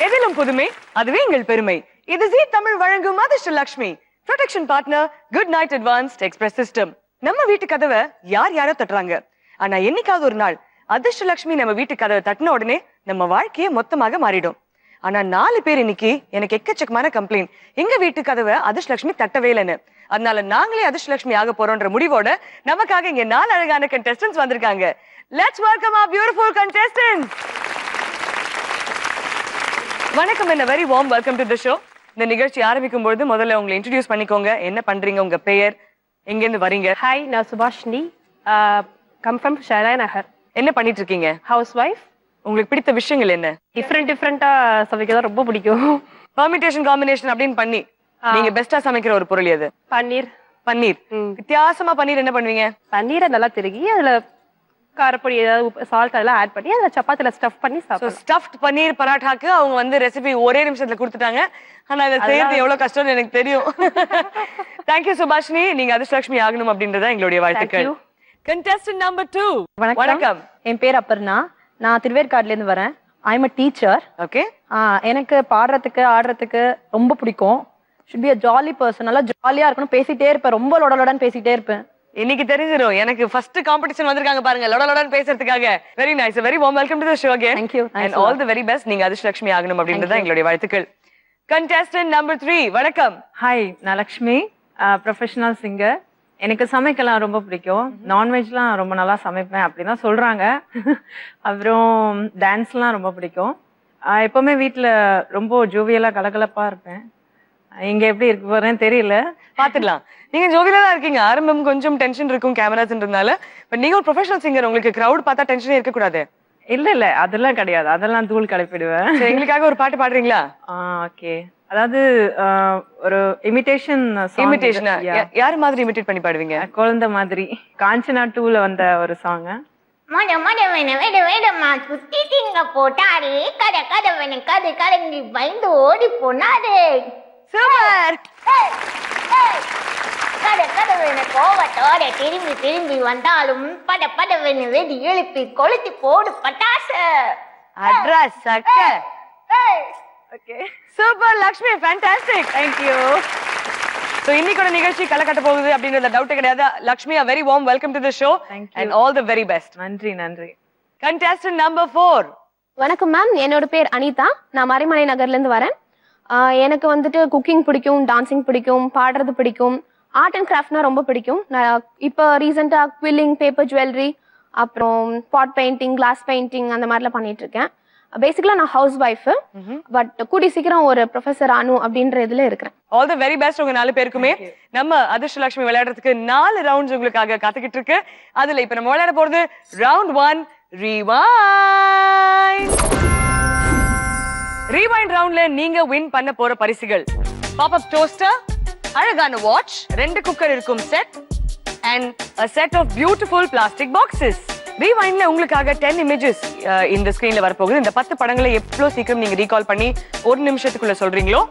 எதிலும் புதுமை அதுவே எங்கள் பெருமை. இது ஜீ தமிழ் வழங்கும் Adhirshtalakshmi protection partner good night advanced express system. நம்ம வீட்டு கதவை யாரோ தட்டுறாங்க. ஆனா என்னைக்காவது ஒரு நாள் அதிர்ஷ்டலட்சுமி நம்ம வீட்டு கதவை தட்டின உடனே நம்ம வாழ்க்கையே மொத்தமாக மாறிடும். ஆனா 4 பேர் இன்னைக்கு எனக்கு எக்கச்சக்கமான கம்ப்ளைண்ட், எங்க வீட்டு கதவை அதிர்ஷ்டலட்சுமி தட்டவே இல்லைன்னு. அதனால நாங்களே அதிர்ஷ்டலட்சுமி ஆக போறோம்ன்ற முடிவோட நமக்காக இங்க 4 அழகான கண்டெஸ்டன்ட்ஸ் வந்திருக்காங்க. Let's welcome our beautiful contestants. வணக்கம், என்ன very warm welcome to the show. இந்த நிகழ்ச்சி ஆரம்பிக்கும் பொழுது முதல்ல உங்களை இன்ட்ரோடியூஸ் பண்ணிக்கோங்க. என்ன பண்றீங்க, உங்க பெயர், எங்க இருந்து வரீங்க? ஹாய், நான் சுபாஷினி, கம் ஃப்ரம் ஷாலா நகர். என்ன பண்ணிட்டு இருக்கீங்க? House wife. உங்களுக்கு பிடித்த விஷயங்கள் என்ன? டிஃப்ரெண்டா சமைக்க ரொம்ப பிடிக்கும். பெர்மிட்டேஷன் காம்பினேஷன் அப்படின்னு பண்ணி நீங்க பெஸ்டா சமைக்கிற ஒரு பொருள் எது? பன்னீர். பன்னீர். வித்தியாசமா பன்னீர் என்ன பண்ணுவீங்க? பன்னீரை நல்லா திருகி அதுல காரப்பொடி ஏதாவது சால்ட் அதெல்லாம் ஆட் பண்ணி அதை சப்பாத்தில ஸ்டஃப் பண்ணி சாப்பிடுவோம். ஸ்டஃப்ட் பன்னீர் பராட்டாக்கு அவங்க வந்து ரெசிபி ஒரே நிமிஷத்துல கொடுத்துட்டாங்க. ஆனா இதை செய்யறது எவ்வளவு கஷ்டம்னு எனக்கு தெரியும். தேங்க்யூ சுபாஷினி, நீங்க அதிர்ஷ்டலட்சுமி ஆகணும் அப்படின்றத எங்களுடைய வாழ்த்துக்கள். Contestant number 2. வணக்கம், என் பேர் அப்பர்ணா, நான் திருவேற்காடுல இருந்து வரேன். I am a teacher. Okay. எனக்கு பாடுறதுக்கு ஆடுறதுக்கு ரொம்ப பிடிக்கும். should be a jolly person. நல்லா ஜாலியா இருக்கணும், பேசிட்டே இருப்பேன், ரொம்ப லொடலொடன்னு பேசிட்டே இருப்பேன். இன்னைக்கு தெரிஞ்சிரும் எனக்கு ஃபர்ஸ்ட் காம்படிஷன் வந்திருக்காங்க பாருங்க லொடலொடன்னு பேசுறதுக்காக. Very nice, very warm welcome to the show again. Thank you and all the very best. நீங்க அதிர்ஷ்டலட்சுமி ஆகணும் அப்படின்றத எங்களுடைய வாழ்த்துக்கள். Contestant number 3. வணக்கம். ஹாய், நான் லக்ஷ்மி, ப்ரொஃபஷனல் சிங்கர். எனக்கு சமைக்கலாம் ரொம்ப பிடிக்கும். நான்வெஜ்லாம் ரொம்ப நல்லா சமைப்பேன் அப்படின்னு தான் சொல்றாங்க. அப்புறம் டான்ஸ்லாம் ரொம்ப பிடிக்கும். எப்பவுமே வீட்டில் ரொம்ப ஜோவியலா கலகலப்பா இருப்பேன். இங்க எப்படி இருக்கு போறேன்னு தெரியல, பாத்துக்கலாம். நீங்க ஜோவியலா தான் இருக்கீங்க. ஆரம்பம் கொஞ்சம் டென்ஷன் இருக்கும் கேமராஸ்ன்றதுனால. பட் நீங்க ஒரு ப்ரொஃபஷனல் சிங்கர், உங்களுக்கு கிரவுட் பார்த்தா டென்ஷனே இருக்க கூடாது. இல்ல அதெல்லாம் கிடையாது, அதெல்லாம் தூள் கிளப்பிடுவேன். எங்களுக்காக ஒரு பாட்டு பாடுறீங்களா? ஓகே. அதாவது ஒரு இமிடேஷன். யாரு மாதிரி இமிடேட் பண்ணி பாடுவீங்க? குழந்தை மாதிரி. காஞ்சனா 2ல வந்த ஒரு சாங். வேடமா சுத்தி திங்க போட்டாரு கதை கதவனு கதை கலங்கி பயந்து ஓடி போனாரு. சூப்பர். கதை கதவன கோவத்தோட திரும்பி திரும்பி வந்தாலும் பட படவனு வெடி எழுப்பி கொளுத்தி போடு பட்டாசு. அட்ரஸ் சக்க. Okay, super Lakshmi, fantastic. Thank you. So இன்னைக்கு நிகழ்ச்சி களை கட்ட போகுது அப்படிங்கறத டவுட் கிடையாது. Lakshmi, a very warm welcome to the show. Thank you. and all the very best. நன்றி. contestant number 4. வணக்கம் மேம், என்னோட பேர் அனிதா, நான் மறைமலை நகர்ல இருந்து வரேன். எனக்கு வந்துட்டு குக்கிங் பிடிக்கும், டான்சிங் பிடிக்கும், பாடுறது பிடிக்கும், ஆர்ட் அண்ட் கிராஃப்ட்னா ரொம்ப பிடிக்கும். நான் இப்போ ரீசெண்டா குவில்லிங், பேப்பர் ஜுவல்லரி, அப்புறம் பாட் பெயிண்டிங், கிளாஸ் பெயிண்டிங் அந்த மாதிரிலாம் பண்ணிட்டு இருக்கேன். பேசிக்கலா நான் ஹவுஸ் வைஃப், பட் கூடி சீக்கிரம் ஒரு ப்ரொஃபசர் ஆனு அப்படின்ற இதுல இருக்கிறேன். ஆல் தி வெரி பெஸ்ட் உங்க 4 பேருக்குமே. நம்ம அதிர்ஷ்டலட்சுமி விளையாடுறதுக்கு 4 ரவுண்ட்ஸ் உங்களுக்காக காத்துக்கிட்டு இருக்கு. அதுல இப்ப நம்ம விளையாட போறது ரவுண்ட் 1 ரீவைண்ட். ரீவைண்ட் ரவுண்ட்ல நீங்க வின் பண்ண போற பரிசுகள் பாப்-அப் டோஸ்டர், அழகான வாட்ச், 2 குக்கர் இருக்கும் set and a set of beautiful plastic boxes. ரீவைண்ட்ல உங்களுக்காக 10 images இந்த ஸ்கிரீன்ல வரப்போகுது. இந்த 10 படங்களை எவ்வளவு சீக்கிரம் நீங்க ரீகால் பண்ணி 1 நிமிஷத்துக்குள்ள சொல்றீங்களோ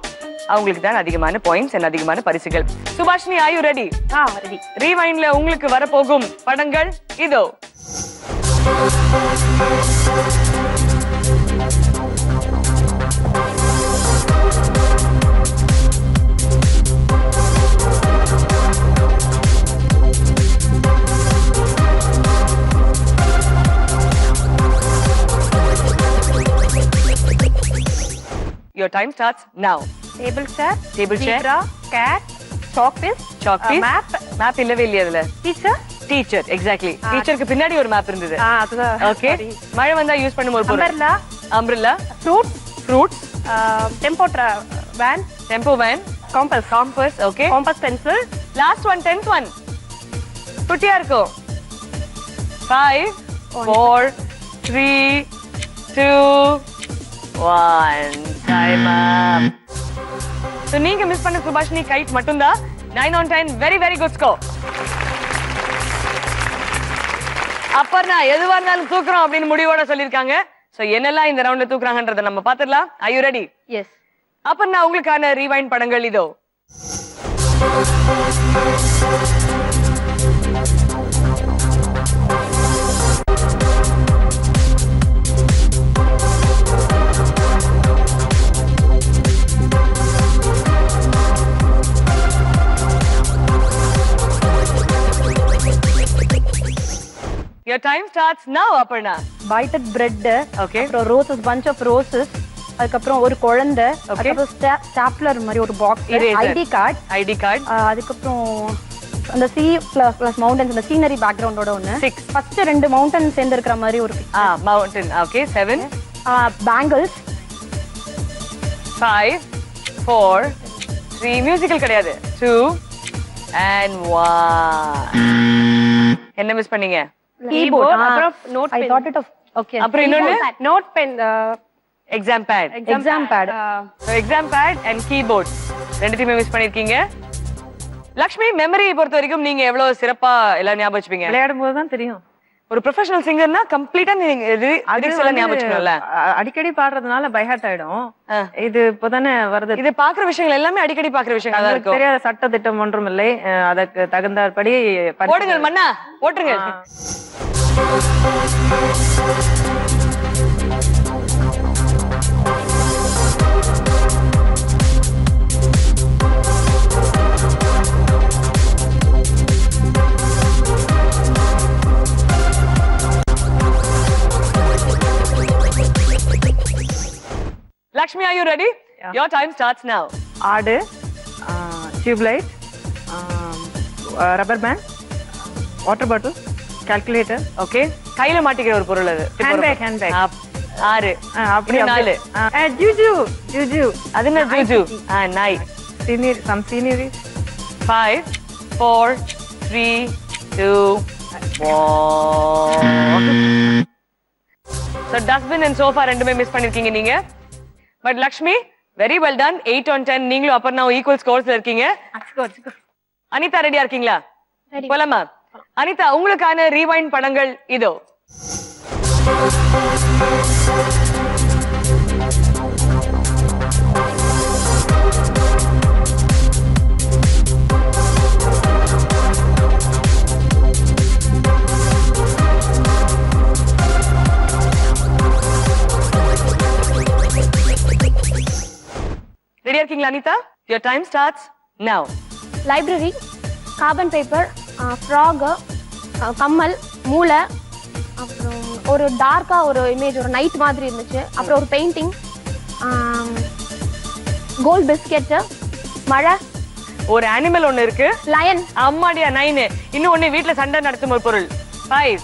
அவங்களுக்கு தான் அதிகமான பாயிண்ட்ஸ் and அதிகமான பரிசுகள். Subashini, are you ready? Ready. ரீவைண்ட்ல உங்களுக்கு வரப்போகும் படங்கள் இதோ. Your time starts now. Table chair, Table chair. zebra, cat, chalk piece, Chalk piece. map, இல்லவே இல்லையா அதுல? teacher. Teacher, exactly. டீச்சருக்கு பின்னாடி ஒரு மேப் இருந்தது. அதுதான். ஓகே. மழை வந்தா யூஸ் பண்ணும் ஒரு பொருள். umbrella, umbrella, fruits, tempo van, tempo van, compass, okay. compass pencil, last one, 10th one. குட்டியா இருக்கும். 5 4 3 2 1 டைம் அப். சோ நீங்க மிஸ் பண்ண சுபாஷினி கைட் மட்டும்தான். 9 on 10, very very good score. Aparna எதுவா இருந்தாலும் தூக்குறோம் அப்படின்னு முடிவோட சொல்லிருக்காங்க. சோ என்னெல்லாம் இந்த ரவுண்ட்ல தூக்குறாங்கன்றத நம்ம பாத்துடலாம். Are you ready? Yes. Aparna, உங்களுக்கான ரீவைண்ட் படங்கள் இதோ. your time starts now Aparna. Bitten bread, Okay. அப்புறம் ரோசஸ், பஞ்ச் ஆஃப் ரோசஸ், அதுக்கப்புறம் ஒரு குழந்தை, அதுக்கப்புறம் ஸ்டாப்லர் மாதிரி ஒரு box, ID card, ID card. அதுக்கப்புறம் அந்த சி பிளஸ் மவுண்டன்ஸ், அந்த சீனரி பேக்ரவுண்டோட ஒன்று. 6. ஃபர்ஸ்ட் 2 மவுண்டன் சேர்ந்து இருக்கிற மாதிரி ஒரு Mountain. Okay. 7. பேங்கிள்ஸ். 5, 4, 3. மியூசிக்கல் கிடையாது. 2 and 1. என்ன மிஸ் பண்ணீங்க? கீபோர்ட், அப்புறம் note I thought it off okay. அப்புறம் இன்னொன்னு note pen, exam pad. Exam pad. Exam pad and keyboard ரெண்டுத்தையுமே மிஸ் பண்ணிருக்கீங்க. லக்ஷ்மி, மெமரியை பொறுத்த வரைக்கும் நீங்க எவ்வளவு சிறப்பா எல்லாம் ஞாபகம் வச்சுப்பீங்க? விளையாடும் போது தான் தெரியும். ஒரு ப்ரொஃபஷனல் சிங்கர்னா கம்ப்ளீட்டா நீங்க லிரிக்ஸ் எல்லாம் ஞாபகம் வச்சுக்கணும்ல. அடிக்கடி பாடுறதுனால பை ஹார்ட் ஆயிடும். இது இப்பதானே வருது. இது பாக்குற விஷயங்கள் எல்லாமே அடிக்கடி பாக்குற விஷயங்கள் தான் இருக்கும். தெரியாத சட்ட திட்டம் ஒன்றும் இல்லை. அதற்கு தகுந்தபடி ஓடுங்கள் மன்னா, ஓட்டுங்க. Lakshmi, are you ready? Yeah. Your time starts now. ஆடு, tube light, rubber band, water bottle, calculator. Okay. கையில மாட்டிக்கிற ஒரு பொருள் அது. ஹேண்ட்பேக். 6. அப்படி 4. ஜூஜு. அது என்ன ஜூஜு? நாய். Scenery. 5, 4, 3, 2, 1. So dustbin and sofa ரெண்டுமே மிஸ் பண்ணிருக்கீங்க நீங்க. But Lakshmi, very well done. 8 on 10. நீங்களும் அப்பர்னா ஈக்குவல் ஸ்கோர்ஸ்ல இருக்கீங்க. அனிதா ரெடியா இருக்கீங்களா? போலாமா? அனிதா, உங்களுக்கான ரீவைண்ட் படங்கள் இதோ. ரெடியா இருக்கீங்களா Anitha? Your time starts now. Library, carbon paper, frock, கம்மல், மூளை, அப்புறம் ஒரு டார்க்கா ஒரு இமேஜ், ஒரு நைட் மாதிரி இருந்துச்சு, அப்புறம் ஒரு பெயிண்டிங், கோல்ட் பிஸ்கெட், மழை, ஒரு அனிமல் ஒண்ணு இருக்கு. லயன். அம்மாடியா 9. இன்னும் ஒண்ணு வீட்ல சண்டை நடத்தும் ஒரு பொருள். 5,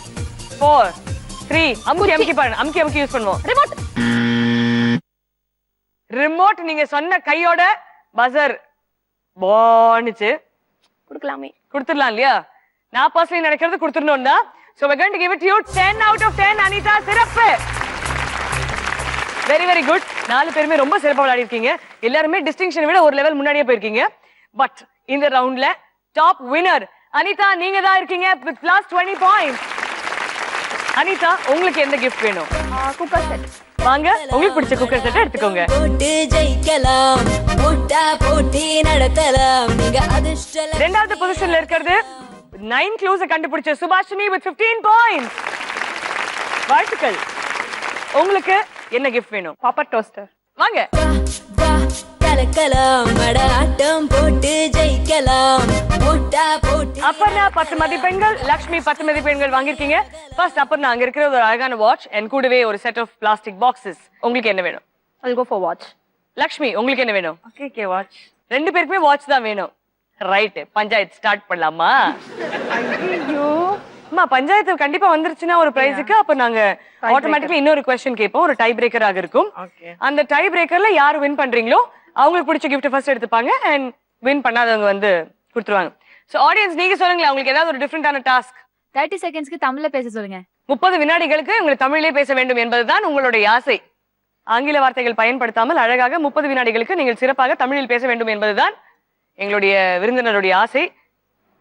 4, 3. அமுக்கி யூஸ் பண்ணுவோம். ரிமோட். ரிமோட் நீங்க சொன்ன கையோட பசர் போனுச்சு. கொடுக்கலாமே. கொடுத்துடலாம் இல்லையா? நான் பர்சனலி நினைக்கிறது கொடுத்துடணும் தான். So we're going to give it to you 10 out of 10. Anitha, சிறப்பு. Very very good. 4 பேருமே ரொம்ப சிறப்பா விளையாடி இருக்கீங்க. எல்லாருமே டிஸ்டிங்ஷனை விட ஒரு லெவல் முன்னாடியே போயிருக்கீங்க. பட் இந்த ரவுண்ட்ல டாப் வினர் அனிதா நீங்க தான் இருக்கீங்க with plus 20 points. அனிதா, உங்களுக்கு எந்த gift வேணும்? Cooker set. வாங்க, உங்களுக்கு பிடிச்ச குக்கர் செட் எடுத்துக்கோங்க. போட்டு ஜெயிக்கலாம், முட்டா போட்டி நடத்தலாம், நீங்க அதிர்ஷ்டம். இரண்டாவது பொசிஷன்ல இருக்கிறது 9 clues கண்டுபிடிச்ச சுபாஷினி with 15 points. வாழ்த்துக்கள். உங்களுக்கு என்ன gift வேணும்? பாப்பர் டோஸ்டர். வாங்க. கலக்கலாம், மட ஆட்டம் போட்டு ஜெயிக்கலாம், முட்டா போட்டி. அப்பர்ணா 10 மதிப்பெண்கள், லக்ஷ்மி 10 மதிப்பெண்கள் வாங்கிருக்கீங்க. ஃபர்ஸ்ட் அப்பர்ணா, அங்க இருக்கிற ஒரு அழகான வாட்ச் and கூடவே ஒரு செட் ஆஃப் பிளாஸ்டிக் பாக்ஸஸ். உங்களுக்கு என்ன வேணும்? I'll go for watch. Lakshmi, உங்களுக்கு என்ன வேணும்? Okay, watch. ரெண்டு பேருக்குமே வாட்ச் தான் வேணும். ரைட், பஞ்சாயத்து ஸ்டார்ட் பண்ணலாமா? அம்மா, பஞ்சாயத்து கண்டிப்பா வந்துருச்சுன்னா ஒரு பிரைஸுக்கு அப்ப நாங்க ஆட்டோமேட்டிக்கலி இன்னொரு கொஸ்டின் கேட்போம். ஒரு டை பிரேக்கராக இருக்கும். அந்த டை பிரேக்கர்ல யார் வின் பண்றீங்களோ அவங்களுக்கு பிடிச்ச கிஃப்ட் ஃபர்ஸ்ட் எடுத்துப்பாங்க அண்ட் வின் பண்ணாதவங்க வந்து கொடுத்துருவாங்க. சோ ஆடியன்ஸ், நீங்க சொல்லுங்களேன், உங்களுக்கு ஏதாவது ஒரு டிஃபரெண்டான டாஸ்க். 30 செகண்ட்ஸ்க்கு தமிழ்ல பேச சொல்லுங்க. 30 வினாடிகளுக்கு உங்களுக்கு தமிழிலே பேச வேண்டும் என்பதுதான் உங்களுடைய ஆசை. ஆங்கில வார்த்தைகள் பயன்படுத்தாமல் அழகாக 30 வினாடிகளுக்கு நீங்கள் சிறப்பாக தமிழில் பேச வேண்டும் என்பதுதான் எங்களுடைய விருந்தினருடைய ஆசை.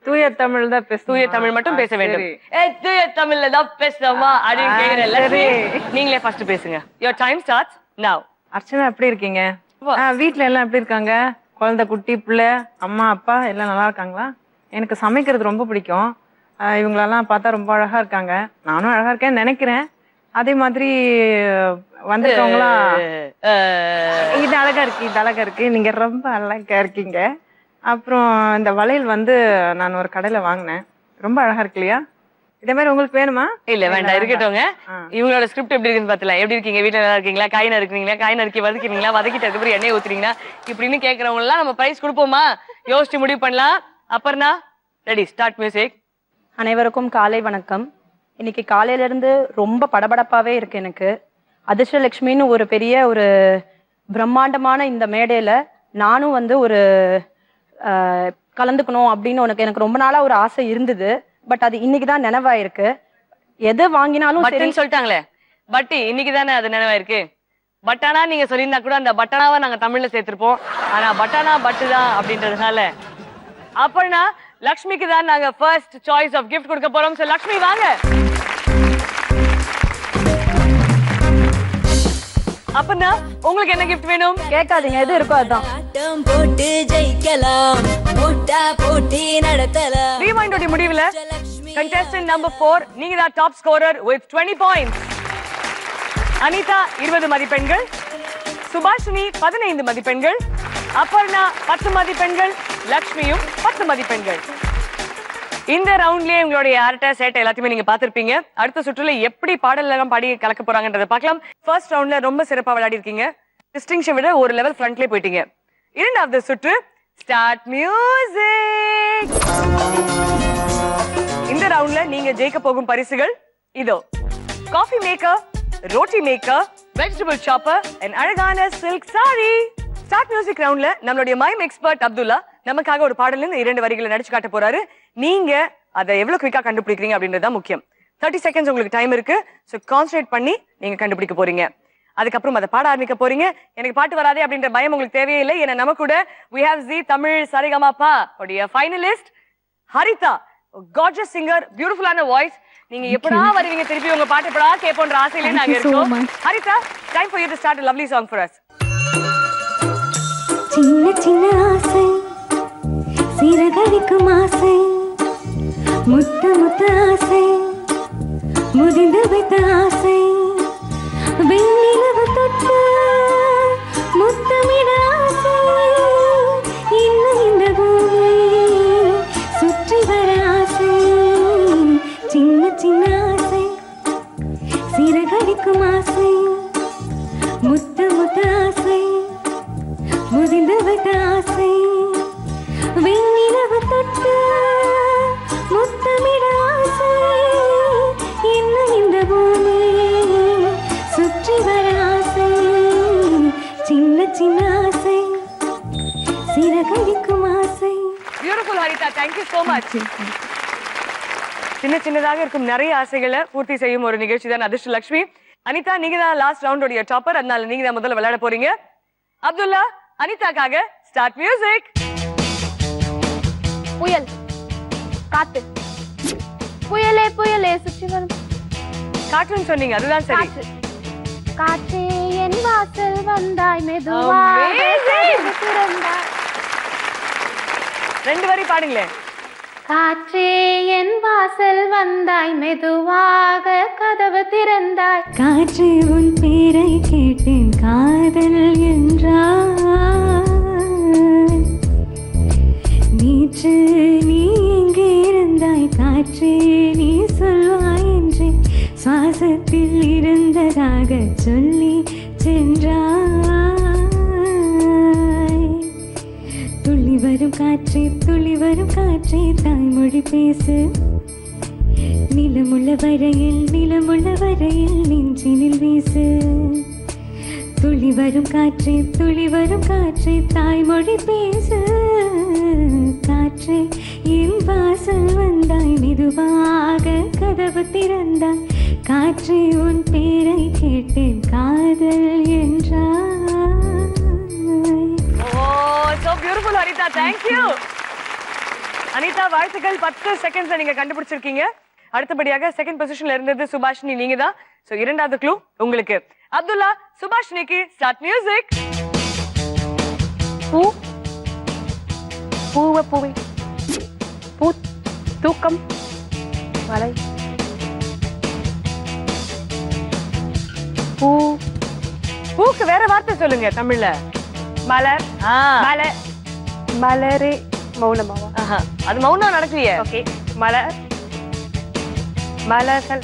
தூய தமிழ் தான் பேச, தூய தமிழ் மட்டும் பேச வேண்டும். தூய தமிழ்ல தான் பேசுறோமா அப்படின்னு கேக்குறேன். நீங்களே ஃபர்ஸ்ட் பேசுங்க. Your time starts now. Archana, எப்படி இருக்கீங்க? வீட்ல எல்லாம் எப்படி இருக்காங்க? குழந்தை, குட்டி, பிள்ளை, அம்மா, அப்பா எல்லாம் நல்லா இருக்காங்களா? எனக்கு சமைக்கிறது ரொம்ப பிடிக்கும். இவங்களெல்லாம் பார்த்தா ரொம்ப அழகா இருக்காங்க. நானும் அழகா இருக்கேன்னு நினைக்கிறேன். அதே மாதிரி வந்துட்டவங்களாம் இது அழகா இருக்கு, இது அழகா இருக்கு, நீங்க ரொம்ப அழகா இருக்கீங்க. அப்புறம் இந்த வளையல் வந்து நான் ஒரு கடையில வாங்கினேன். ரொம்ப அழகா இருக்கு இல்லையா? இதே மாதிரி உங்களுக்கு வேணுமா? இல்ல வேண்டாம், இருக்கட்டும்ங்க. இவங்களோட ஸ்கிரிப்ட் எப்படி இருக்குன்னு பாத்தலாம். எப்படி இருக்கீங்க, வீட்டுல நல்லா இருக்கீங்களா, காய் நறுக்குறீங்களா, காய் நறுக்கி வதக்கிறீங்களா, வதக்கிட்டு அதுக்கப்புறம் எண்ணெய் ஊத்துறீங்களா இப்படின்னு கேட்கறவங்க எல்லாம் நம்ம பிரைஸ் கொடுப்போமா? யோசிச்சு முடிவு பண்ணலாம். Aparna ready, start music. அனைவருக்கும் காலை வணக்கம். இன்னைக்கு காலையில இருந்து ரொம்ப படபடப்பாவே இருக்கு எனக்கு. அதிர்ஷ்டலட்சுமின்னு ஒரு பெரிய ஒரு பிரம்மாண்டமான இந்த மேடையில நானும் வந்து ஒரு கலந்துக்கணும் அப்படின்னு எனக்கு ரொம்ப நாளா ஒரு ஆசை இருந்தது. பட் அது இன்னைக்குதான் நினைவாயிருக்கு. எது வாங்கினாலும் சொல்லிட்டாங்களே பட்டி, இன்னைக்குதானே அது நினைவாயிருக்கு. பட்டானா நீங்க சொல்லியிருந்தா கூட அந்த பட்டானாவை நாங்க தமிழ்ல சேர்த்திருப்போம். ஆனா பட்டானா பட்டு தான் அப்படின்றதுனால அப்பனா லக்ஷ்மிக்கு தான் நாங்க ஃபர்ஸ்ட் சாய்ஸ் ஆஃப் கிஃப்ட் கொடுக்க போறோம். சோ லக்ஷ்மி வாங்க. அப்பனா உங்களுக்கு என்ன கிஃப்ட் வேணும்? கேட்காதீங்க, எது இருக்கோ அதான். போட்டு ஜெயிக்கலாம், போட்டா போட்டி நடத்தலாம். ரீவைண்டோட முடிவுல contestant number 4 நீங்க தான் top scorer with 20 points. Anitha 20 மதிப்பெண்கள், சுபாஷினி 15 மதிப்பெண்கள், அப்பர்ணா 10 மதிப்பெண்கள், லக்ஷ்மியும் 10 மதிப்பெண்கள். இந்த ரவுண்ட்லயே உங்களுடைய அரட்டை சேட்டை எல்லாத்தையுமே நீங்க பாத்திருப்பீங்க. அடுத்த சுற்றுல எப்படி பாடல் எல்லாம் பாடி கலக்க போறாங்கன்றத பார்க்கலாம். ஃபர்ஸ்ட் ரவுண்ட்ல ரொம்ப சிறப்பா விளையாடி இருக்கீங்க. டிஸ்டிங்ஷன் விட ஒரு லெவல் ஃப்ரண்ட்லயே போயிட்டீங்க. இரண்டாவது சுற்று ஸ்டார்ட் மியூசிக். இந்த ரவுண்ட்ல நீங்க ஜெயிக்க போகும் பரிசுகள் இதோ: coffee maker, roti maker, vegetable chopper and அழகான சில்க் சாரி. ஸ்டார்ட் மியூசிக் ரவுண்ட்ல நம்மளுடைய மைம் எக்ஸ்பர்ட் அப்துல்லா நமக்காக ஒரு பாடல்ல 2 வரிகளை நடிச்சு காட்ட போறாரு. நீங்க அதை எவ்வளவு குயிக்கா கண்டுபிடிக்கிறீங்க அப்படின்றது முக்கியம். 30 செகண்ட்ஸ் உங்களுக்கு டைம் இருக்கு. சோ கான்சென்ட்ரேட் பண்ணி நீங்க கண்டுபிடிக்க போறீங்க. அதுக்கப்புறம் அதை பாட ஆரம்பிக்க போறீங்க. எனக்கு பாட்டு வராதே அப்படின்ற பயம் உங்களுக்கு தேவையில்லை. ஏன்னா நம்ம கூட we have Zee Tamil Saregamapa உடைய ஃபைனலிஸ்ட் ஹரிதா, gorgeous singer, பியூட்டிஃபுல்லான வாய்ஸ். நீங்க எப்படா வருவீங்க திருப்பி உங்க பாட்டு எப்படா கேட்போன்ற ஆசையிலே நாங்க இருக்கோம். Haritha, time for you to start a lovely song for us. சின்ன சின்ன ஆசை, சிறகடிக்கும் ஆசை, முத்த முத்த ஆசை, முதிந்து வைத்த ஆசை, வெண்ணிலவு தொட்டு முத்தமிட ஆசை, இன்னும் இந்த பூமி சுற்றி வர ஆசை. சின்ன சின்ன ஆசை, சிறகடிக்கும் ஆசை, முத்த முத்த ஆசை, முதிந்து வைத்த ஆசை, வெண்ணிலவு தொட்டு முத்தமிட ஆசை, இன்னும் இந்த பூமி சுற்றி வர ஆசை. சின்ன சின்ன ஆசை, சிறகடிக்கும் ஆசை. Beautiful Haritha, thank you so much. சின்ன சின்னதாக இருக்கும் நிறைய ஆசைகளை பூர்த்தி செய்யும் ஒரு நிகழ்ச்சி தான் அதிர்ஷ்ட லக்ஷ்மி. அனிதா, நீங்க தான் லாஸ்ட் ரவுண்டோட டாப்பர், அதனால நீங்க தான் முதல்ல விளையாட போறீங்க. அப்துல்லா, அனிதாக்காக ஸ்டார்ட் மியூசிக். புயல், காத்து, புயலே புயலே சுற்றி வரும். காற்றுன்னு சொன்னீங்க, அதுதான் சரி. காற்றே என் வாசல் வந்தாய், மெதுவாக திறந்தாய். 2 வரி பாடுங்களேன். காற்றே என் வாசல் வந்தாய், மெதுவாக கதவு திறந்தாய். காற்று உன் பேரை கேட்டேன், காதல் என்றாய். நேற்று நீ எங்கே இருந்தாய், காற்றே நீ சொல்வாய் என்று சுவாசத்தில் இருந்ததாக சொல்லி சென்றாய். துள்ளி வரும் காற்றே, துள்ளி வரும் காற்றே, தாய்மொழி பேசு. நிலமுள்ள வரையில், நிலமுள்ள வரையில் நெஞ்சினில் வீசு. துள்ளி வரும் காற்றே, துள்ளி வரும் காற்றே, தாய்மொழி பேசு. காற்றே என் வாசல் வந்தாய், மெதுவாக கதவு திறந்தாய். காற்றே உன் பேரை கேட்டேன், காதல் என்றாய். So beautiful Anita, thank you. Anitha, வாழ்த்துக்கள். 10 செகண்ட்ஸ்ல நீங்க கண்டுபிடிச்சிருக்கீங்க. அடுத்தபடியாக செகண்ட் பொசிஷன்ல இருந்தது சுபாஷினி, நீங்க தான். சோ இரண்டாவது க்ளூ உங்களுக்கு. அப்துல்லா, சுபாஷினிக்கு ஸ்டார்ட் மியூசிக். பூ, பூவ பூவை, பூ, தூக்கம், மலை, பூ. பூக்கு வேற வார்த்தை சொல்லுங்க தமிழ்ல. மலர், மலர், மலரே. மௌனமாவா? அது மௌனம் நடக்கலையே. ஓகே, மலர், மலர்கள்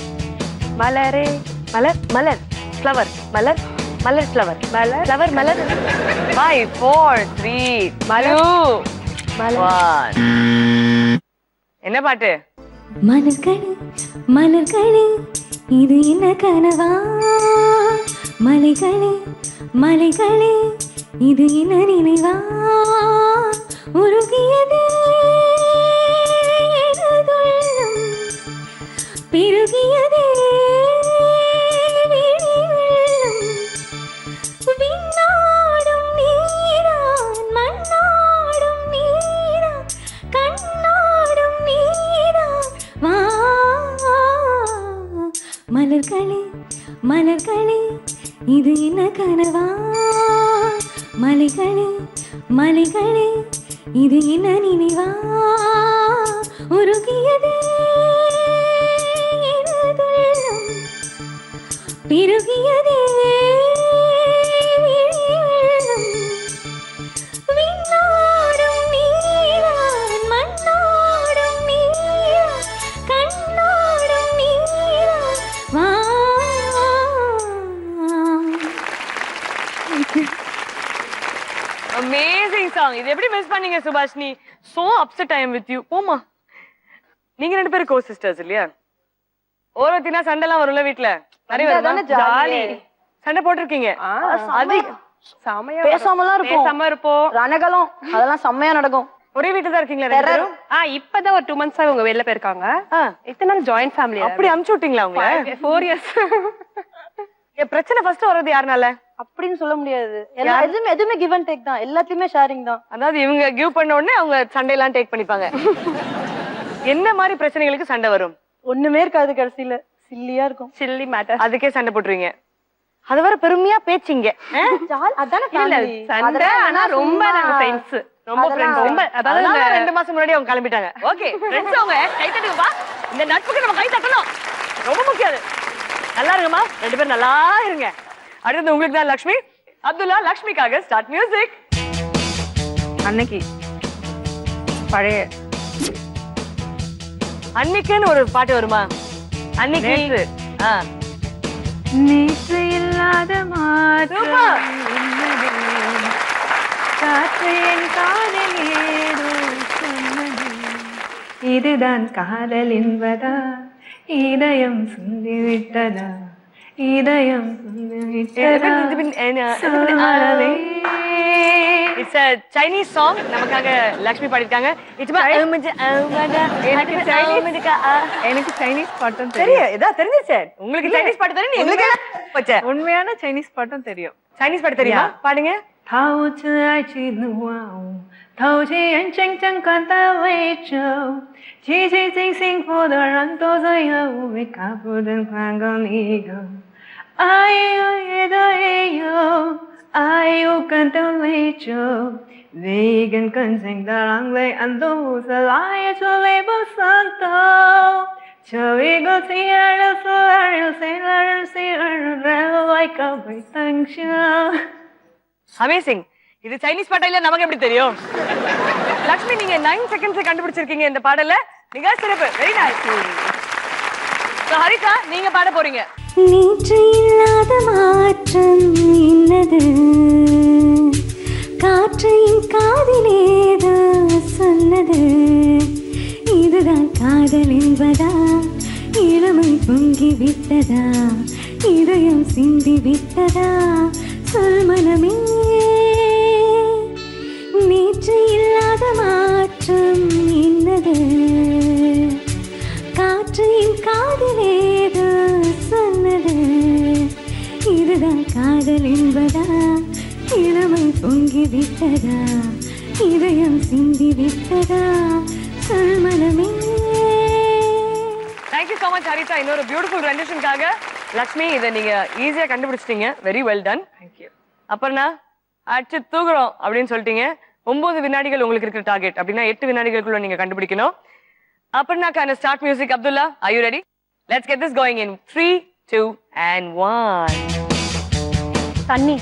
மலரே மலர் மலர் ஃப்ளவர் மலர் மலர் ஃப்ளவர் மலர் ஃப்ளவர் மலர் 5 4 3 2 1 என்ன பாட்டு? மலர்களே மலர்களே இது என்ன கனவா, மலைகளே மலைகளே இது என்ன நினைவா, உருகியதே எனதுள்ளம், பெருகியதே விழிவெள்ளம், விண்ணாடும் நீரான் மண்ணாடும் நீரான் கண்ணாடும் நீரான் வா, மலர்களே மலர்களே இது என்ன கனவா, மலைகளே மலைகளே இது என்ன நினைவா, உருகியதே எனதுள்ளம், பெருகியதே விழிவெள்ளம், விண்ணாடும் நீரான் மண்ணாடும் நீரான் கண்ணாடும் நீரான் வா. Amazing song. இது எப்படி மிஸ் பண்ணீங்க Subhashini? So upset I am with you. போமா, நீங்க 2 பேரும் கோ சிஸ்டர்ஸ் இல்லையா? ஒருத்தினா சண்டைலாம் வரும்ல வீட்ல? நிறைய வருமா? ஜாலி சண்டை போட்டிருக்கீங்க? அது செமையா பேசாமலாம் இருப்போம். ரணகலம் அதெல்லாம் செம்மையா நடக்கும். ஒரே வீட்டுல தான் இருக்கீங்களா 2 பேரும்? இப்பதான் ஒரு 2 months அவங்க வெளில போயிருக்காங்க. இத்தனை நாள் ஜாயிண்ட் ஃபேமிலி. அப்படி அனுப்பிச்சு விட்டீங்களா அவங்க? 4 years. பிரச்சனை ஃபர்ஸ்ட் வர்றது யாருனால அப்படின்னு சொல்ல முடியாது. எதுவுமே கிவ் அண்ட் டேக் தான், எல்லாத்தையுமே ஷேரிங் தான். அதாவது இவங்க கிவ் பண்ண உடனே அவங்க சண்டையெல்லாம் டேக் பண்ணிப்பாங்க. என்ன மாதிரி பிரச்சனைகளுக்கு சண்டை வரும்? ஒண்ணுமே இருக்காது, கடைசியில சில்லியா இருக்கும். Chilli matter. அதுக்கே சண்டை போட்டுருவீங்க. அது வர பெருமையா பேச்சிங்க. அதானே சண்டை. ஆனா ரொம்ப நாங்க ஃப்ரெண்ட்ஸ். ரொம்ப ஃப்ரெண்ட்ஸ். ரொம்ப அதாவது 2 மாசம் முன்னாடி அவங்க கிளம்பிட்டாங்க. ஓகே ஃப்ரெண்ட்ஸ் அவங்க கை தட்டுங்கப்பா. இந்த நட்புக்கு நம்ம கை தட்டணும், ரொம்ப முக்கியம். நல்லா இருங்கம்மா, 2 பேரும் நல்லா இருங்க. அடுத்து உங்களுக்கு தான் லக்ஷ்மி. அப்துல்லா லக்ஷ்மிக்காக ஸ்டார்ட் மியூசிக். அன்னைக்கு பழைய அன்னைக்குன்னு ஒரு பாட்டு வருமா? அன்னைக்கு நேற்று இல்லாத மாற்றம் காற்று என் காதல் ஏதோ சொன்னது, இதுதான் காதல் என்பதா, இதயம் சுண்டி விட்டதா, இதயம் சுண்டி விட்டதா. It's a Chinese song. நமக்காக லக்ஷ்மி பாடிருக்காங்க. எனக்கு சைனீஸ் பாட்டும் தெரியும். இதா தெரிஞ்சிச்சு உங்களுக்கு. சைனீஸ் பாட்டு தெரியும். உங்களுக்கு பச்சை உண்மையான சைனீஸ் பாட்டும் தெரியும். சைனீஸ் பாட்டு தெரியுமா? பாடுங்க. 逃之爱情的万物，透进眼睛真感到微皱，奇迹惊幸福的人都在有无被卡不等看过你的，爱有也的也有，爱有感到微皱，为根更深的狼狈安都无色来也出泪不伤透，就一个亲爱的所爱人谁来人谁而人来告白等下。அமேசிங். இது சைனீஸ் பாட்டா இல்ல நமக்கு எப்படி தெரியும்? லக்ஷ்மி நீங்க 9 செகண்ட்ஸ் கண்டுபிடிச்சிருக்கீங்க இந்த பாடல. மிக சிறப்பு. Very nice. சோ ஹரிதா நீங்க பாட போறீங்க. நேற்று இல்லாத மாற்றம் என்னது, காற்றின் காதிலேதோ சொன்னது, இதுதான் காதல் என்பதா, இளமை பொங்கி விட்டதா, இதயம் சிந்தி விட்டதா, சொல் மனமே. நேற்று இல்லாத மாற்றம் என்னது, காற்றின் காதிலேதோ சொன்னது, இதுதான் காதல் என்பதா, இளமை பொங்கி விட்டதா, இதயம் சிந்தி விட்டதா, சொல் மனமே. Thank you so much Haritha. இன்னொரு பியூட்டிஃபுல் ரெண்டிஷனுக்காக. லக்ஷ்மி இதை நீங்க ஈஸியா கண்டுபிடிச்சிட்டீங்க. Very well done. தேங்க்யூ. அப்புறம்னா அடிச்சு தூக்குறோம் அப்படின்னு சொல்லிட்டீங்க. 9 வினாடிகள் உங்களுக்கு இருக்கிற டார்கெட். அப்படின்னா 8 வினாடிகளுக்குள்ள நீங்க கண்டுபிடிக்கணும். அப்புறம்னா can start music. Abdullah are you ready? Let's get this going in 3 2 and 1. தண்ணி,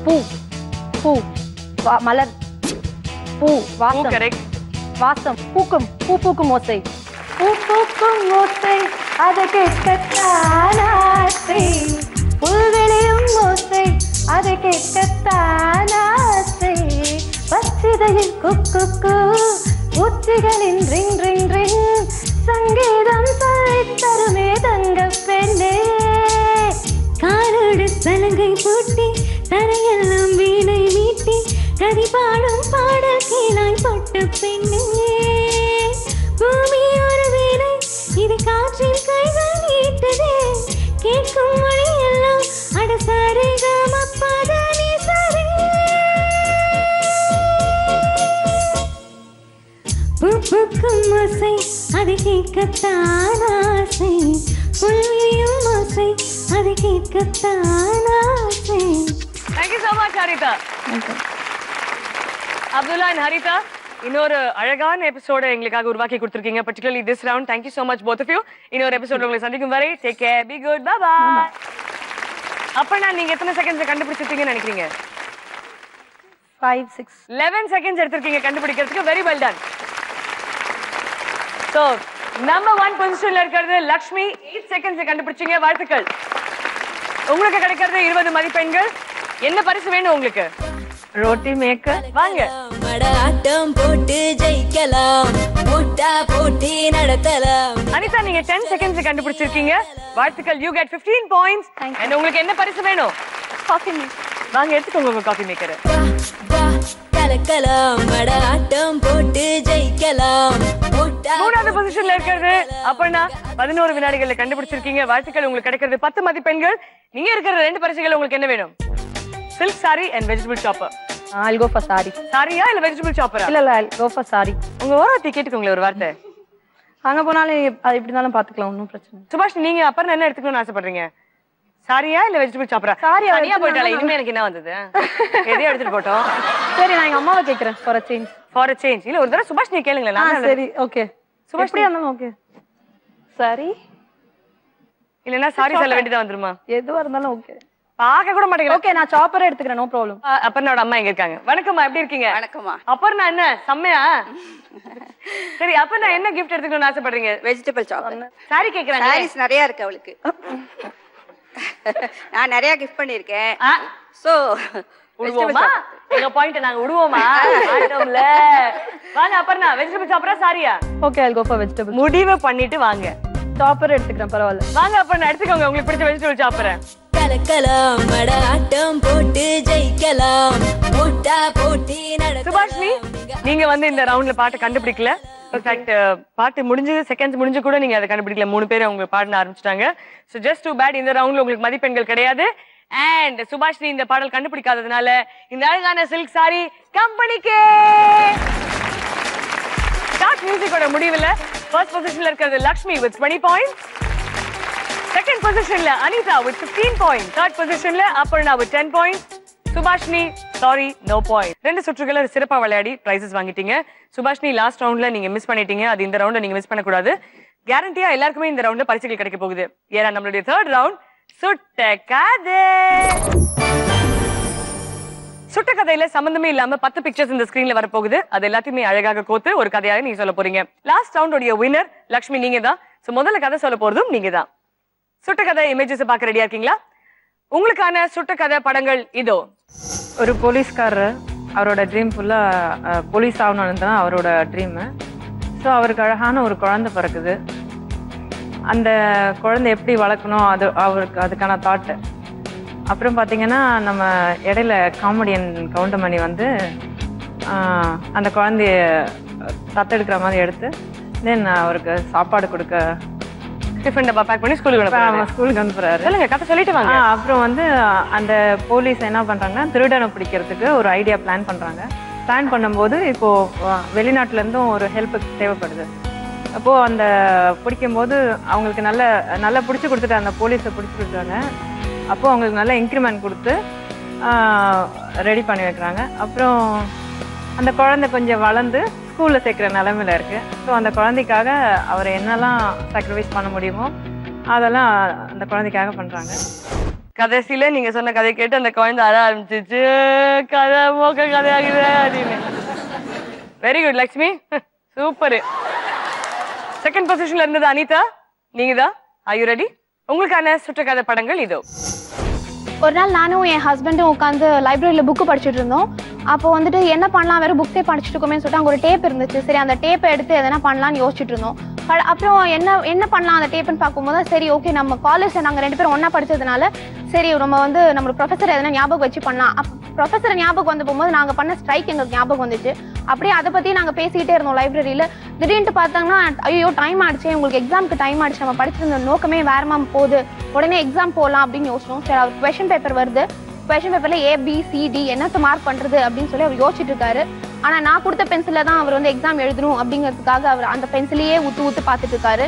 பூ, பூ, மலர், பூ, வாசம். கரெக்ட். வாசம், பூக்கும், பூ பூக்கும் ஓசை, பூ பூக்கும் பூக்கும் ஓசை அதை கேட்கத்தான் ஆசை புல்வெளியும் ஓசை அதை கேட்கத்தான் ஆசை பச்சிதையில் குக்கு உச்சிகளின் ரிங் ரிங் ரிங் சங்கீதம் தருமே தங்க பெண்ணே காரோடு சலங்கை போட்டி தரையெல்லாம் வீணை மீட்டி கதி பாடும் பாடல் கீழாய் பட்டு பெண்ணே பூமி ஒரு வீணை இது காற்றின் கைகள் நீட்டுதே கேட்கும் மொழி எல்லாம் அடசாரி கமப்பத நீ சரி பூக்கும் ஓசை அதை கேட்கத்தான் ஆசை புல்வியும் ஓசை அதை கேட்கத்தான் ஆசை. Thank you so much, Harita. Abdullah and Harita, இன்னொரு அழகான எபிசோட எங்களுக்காக உருவாக்கி கொடுத்திருக்கீங்க, particularly this round. Thank you so much both of you. இன்னொரு எபிசோட உங்களை சந்திக்கும் வரை take care, be good, bye bye. அப்பனா நீங்க எத்தனை செகண்ட்ஸ் கண்டுபிடிச்சிட்டீங்கன்னு நினைக்கிறீங்க? 5 6 11 seconds எடுத்திருக்கீங்க கண்டுபிடிக்கிறதுக்கு. very well done. So number 1 பொசிஷன்ல இருக்கிறது லக்ஷ்மி. 8 seconds கண்டுபிடிச்சீங்க, வாழ்த்துக்கள். உங்களுக்கு கிடைக்கிறது 20 மதிப்பெண்கள். என்ன பரிசு வேணும் உங்களுக்கு? ரோட்டி மேக்கர். வாங்க. ஆட்டம் போட்டு ஜெயிக்கலாம், போட்டா போட்டி நடத்தலாம். அனிதா, நீங்க 10 seconds கண்டுபிடிச்சிருக்கீங்க, வாழ்த்துக்கள். you get 15 points. and உங்களுக்கு என்ன பரிசு வேணும்? Coffee mug. வாங்க, எடுத்துக்கோங்க உங்க காஃபி மேக்கர். கலக்கலாம், ஆட்டம் போட்டு ஜெயிக்கலாம். மூணாவது பொசிஷன்ல இருக்கிறது அப்பனா 11 வினாடிகள்ல கண்டுபிடிச்சிருக்கீங்க, வாழ்த்துக்கள். உங்களுக்கு கிடைக்கிறது 10 மதிப்பெண்கள். நீங்க இருக்கிற 2 பரிசுகள் உங்களுக்கு என்ன வேணும்? silk saree and vegetable chopper. I'll go for saree. சாரியா இல்ல vegetable chopper? இல்ல I'll go for saree. உங்க ஓரத்தை கேட்டுக்கோங்களே ஒரு வார்த்தை. அங்க போனாலே அது எப்படி இருந்தாலும் பாத்துக்கலாம், ஒன்றும் பிரச்சனை. சுபாஷ், நீங்க அப்புறம் என்ன எடுத்துக்கணும்னு ஆசைப்படுறீங்க? சாரியா இல்ல வெஜிடபிள் சாப்பரா? சாரி. தனியா போயிட்டால, இனிமே எனக்கு என்ன வந்தது? எதையும் எடுத்துட்டு போட்டோம். சரி, நான் எங்க அம்மாவை கேக்குறேன் for a change. for a change. இல்ல ஒரு தடவை சுபாஷ் நீ கேளுங்களேன். நான் சரி, ஓகே. சுபாஷ் எப்படி இருந்தாலும் ஓகே. சரி இல்லனா சாரி சொல்ல வேண்டியதா வந்துருமா? எதுவா இருந்தாலும் ஓகே. பாக்க கூட மாட்டேங்க. ஓகே, நான் சாப்பரே எடுத்துக்கிறேன், நோ ப்ராப்ளம். அப்பர்னாவோட அம்மா எங்க இருக்காங்க? வணக்கம்மா, எப்படி இருக்கீங்க? வணக்கம்மா. அப்பர்னா என்ன செம்மையா? சரி, அப்பர்னா என்ன கிஃப்ட் எடுத்துக்கணும்னு ஆசைப்படுறீங்க? Vegetable chopper. சாரி கேக்குறாங்க. சாரீஸ் நிறைய இருக்கு அவளுக்கு. நான் நிறைய கிஃப்ட் பண்ணிருக்கேன். சோ உடுவோமா? எங்க பாயிண்ட் நாங்க உடுவோமா? ஆட்டோம்ல வாங்க. அப்பர்னா வெஜிடபிள் சாப்பரா சாரியா? Okay, I'll go for vegetable. முடிவு பண்ணிட்டு வாங்க. சாப்பர் எடுத்துக்கிறேன், பரவாயில்ல. வாங்க அப்பர்னா எடுத்துக்கோங்க உங்களுக்கு பிடிச்ச வெஜிடபிள் சாப்பரை. கலக்கலாம், ஆட்டம் போட்டு ஜெயிக்கலாம், போட்டா போட்டி நடத்தலாம். சுபாஷ்னி, நீங்க வந்து இந்த ரவுண்ட்ல பாட்டு கண்டுபிடிக்கல. இன்ஃபேக்ட் பாட்டு முடிஞ்சு செகண்ட்ஸ் முடிஞ்சு கூட நீங்க அதை கண்டுபிடிக்கல. 3 பேர் அவங்க பாட ஆரம்பிச்சிட்டாங்க. சோ ஜஸ்ட் டூ பேட், இந்த ரவுண்ட்ல உங்களுக்கு மதிப்பெண்கள் கிடையாது. அண்ட் சுபாஷ்னி இந்த பாடல் கண்டுபிடிக்காததுனால இந்த அழகான சில்க் சாரி கம்பெனிக்கே. ஸ்டார்ட் மியூசிக்கோட முடிவுல ஃபர்ஸ்ட் பொசிஷன்ல இருக்கிறது லக்ஷ்மி with 20 points. செகண்ட் பொசிஷன்ல அனிதா with 15 points. தேர்ட் பொசிஷன்ல Aparna with 10 points. Subhashini sorry, no point. 2 சுற்றுகளை சிறப்பா விளையாடி பிரைசஸ் வாங்கிட்டீங்க. சுபாஷ்னி லாஸ்ட் ரவுண்ட்ல நீங்க மிஸ் பண்ணிட்டீங்க, அது இந்த ரவுண்ட்ல நீங்க மிஸ் பண்ண கூடாது. கேரண்டியா எல்லாருக்குமே இந்த ரவுண்ட்ல பரிசுகள் கிடைக்க போகுது. ஏன்னா நம்மளுடைய தேர்ட் ரவுண்ட் சுட்ட கதை. சுட்ட கதையில சம்பந்தமே இல்லாம 10 பிக்சர்ஸ் இந்த ஸ்கிரீன்ல வர போகுது. அது எல்லாத்தையுமே அழகாக கோத்து ஒரு கதையாக நீங்க சொல்ல போறீங்க. லாஸ்ட் ரவுண்டோட வின்னர் லக்ஷ்மி நீங்க தான். சோ முதல்ல கதை சொல்ல போறதும் நீங்க தான். சுட்ட கதை இமேஜஸ் பார்க்க ரெடியா இருக்கீங்களா? உங்களுக்கான சுட்ட கதை படங்கள் இதோ. ஒரு போலீஸ்காரர், அவரோட ட்ரீம் ஃபுல்லா போலீஸ் ஆகணும்னு தான் அவரோட ட்ரீம். ஸோ அவருக்கு அழகான ஒரு குழந்தை பிறக்குது. அந்த குழந்தை எப்படி வளர்க்கணும், அது அவருக்கு அதுக்கான தாட்டு. அப்புறம் பார்த்தீங்கன்னா நம்ம இடையில காமெடியன் கவுண்டமணி வந்து அந்த குழந்தைய தத்தெடுக்கிற மாதிரி எடுத்து தென் அவருக்கு சாப்பாடு கொடுக்க டிஃபன் டப்பா பேக் பண்ணி ஸ்கூலுக்கு அனுப்புறாரு. சொல்லுங்க, கதை சொல்லிட்டு வாங்க. அப்புறம் வந்து அந்த போலீஸ் என்ன பண்றாங்கன்னா திருடனை பிடிக்கிறதுக்கு ஒரு ஐடியா பிளான் பண்றாங்க. பிளான் பண்ணும்போது இப்போ வெளிநாட்டுல இருந்தும் ஒரு ஹெல்ப் தேவைப்படுது. அப்போ அந்த பிடிக்கும் போது அவங்களுக்கு நல்லா பிடிச்சி கொடுத்துட்டு அந்த போலீஸை பிடிச்சி கொடுத்தாங்க. அப்போ அவங்களுக்கு நல்ல இன்க்ரிமெண்ட் கொடுத்து ரெடி பண்ணி வைக்கிறாங்க. அப்புறம் அந்த குழந்தை கொஞ்சம் வளர்ந்து ஸ்கூல்ல சேர்க்கிற நிலைமையில இருக்கு. ஸோ அந்த குழந்தைக்காக அவர் என்னெல்லாம் சாக்ரிஃபைஸ் பண்ண முடியுமோ அதெல்லாம் அந்த குழந்தைக்காக பண்றாங்க. கடைசியில நீங்க சொன்ன கதை கேட்டு அந்த குழந்தை அழ ஆரம்பிச்சிச்சு. கதை மோக்க கதையாகுது அப்படின்னு. Very good Lakshmi, super. Second பொசிஷன்ல இருந்தது அனிதா, நீங்க தான். Are you ready? உங்களுக்கான சுற்றக்கதை படங்கள் இதோ. ஒரு நாள் நானும் என் ஹஸ்பண்டும் உட்காந்து லைப்ரரியில் புக்கு படிச்சுட்டு இருந்தோம். அப்போ வந்துட்டு என்ன பண்ணலாம், வேறு புக்கே படிச்சுட்டு இருக்கோமே சொல்லிட்டு அங்கே ஒரு டேப் இருந்துச்சு. சரி, அந்த டேப்பை எடுத்து எதனா பண்ணலான்னு யோசிச்சுட்டு இருந்தோம். அப்புறம் என்ன பண்ணலாம் அந்த டேப்புன்னு பார்க்கும்போது, சரி ஓகே, நம்ம காலேஜில் நாங்கள் 2 பேரும் ஒன்றா படித்ததுனால சரி நம்ம வந்து நம்மளோட ப்ரொஃபஸர் எதனா ஞாபகம் வச்சு பண்ணலாம். ப்ரொஃபஸரை ஞாபகம் வந்து போகும்போது நாங்கள் பண்ண ஸ்ட்ரைக் எங்களுக்கு ஞாபகம் வந்துச்சு. அப்படியே அதை பற்றி நாங்கள் பேசிக்கிட்டே இருந்தோம் லைப்ரரியில். திடீர்னு பார்த்தாங்கன்னா, ஐயோ டைம் ஆகிடுச்சு, உங்களுக்கு எக்ஸாமுக்கு டைம் ஆகிடுச்சு, நம்ம படிச்சிருந்த நோக்கமே வேறமா போகுது, உடனே எக்ஸாம் போகலாம் அப்படின்னு யோசிச்சோம். சரி, அவர் கொஷின் பேப்பர் வருது, கொஷின் பேப்பரில் ABCD என்னத்தை மார்க் பண்ணுறது அப்படின்னு சொல்லி அவர் யோசிச்சுட்டு இருக்காரு. ஆனால் நான் கொடுத்த பென்சிலில் தான் அவர் வந்து எக்ஸாம் எழுதணும் அப்படிங்கிறதுக்காக அவர் அந்த பென்சிலையே ஊற்று பார்த்துட்டு இருக்காரு.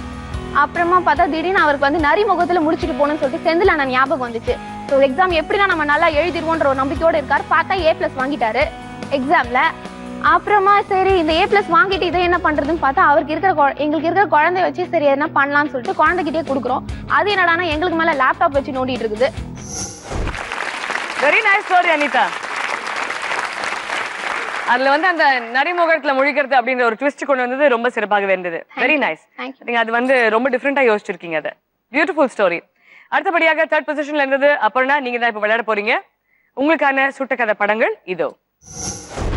அப்புறமா பார்த்தா திடீர்னு அவருக்கு வந்து நரி முகத்தில் முடிச்சுட்டு போகணும்னு சொல்லிட்டு செந்தில் நான் ஞாபகம் வந்துச்சு. ஸோ எக்ஸாம் எப்படின்னா நம்ம நல்லா எழுதிடுவோன்ற ஒரு நம்பிக்கையோடு இருக்கார். பார்த்தா A+ வாங்கிட்டாரு எக்ஸாமில். அப்புறமா சரி இந்த A+ வாங்கிட்டு இதை என்ன பண்ணுறதுன்னு பார்த்தா எங்களுக்கு இருக்கிற குழந்தைய வச்சு சரி என்ன பண்ணலான்னு சொல்லிட்டு குழந்தைகிட்டே கொடுக்குறோம். அது என்னடானா எங்களுக்கு மேலே லேப்டாப் வச்சு நோண்டிட்டு இருக்குது. Very nice story Anitha. அதுல வந்து அந்த நரிமுகத்துல முழிக்கிறது அப்படின்ற ஒரு ட்விஸ்ட் கொண்டு வந்தது ரொம்ப சிறப்பாகவே இருந்தது. Very nice. நீங்க அது வந்து ரொம்ப டிஃப்ரெண்டா யோசிச்சிருக்கீங்க. அது பியூட்டிஃபுல் ஸ்டோரி. அடுத்தபடியாக தேர்ட் பொசிஷன்ல இருந்தது அபர்ணா, நீங்க தான் இப்ப விளையாட போறீங்க. உங்களுக்கான சுட்டக்கதை படங்கள் இதோ.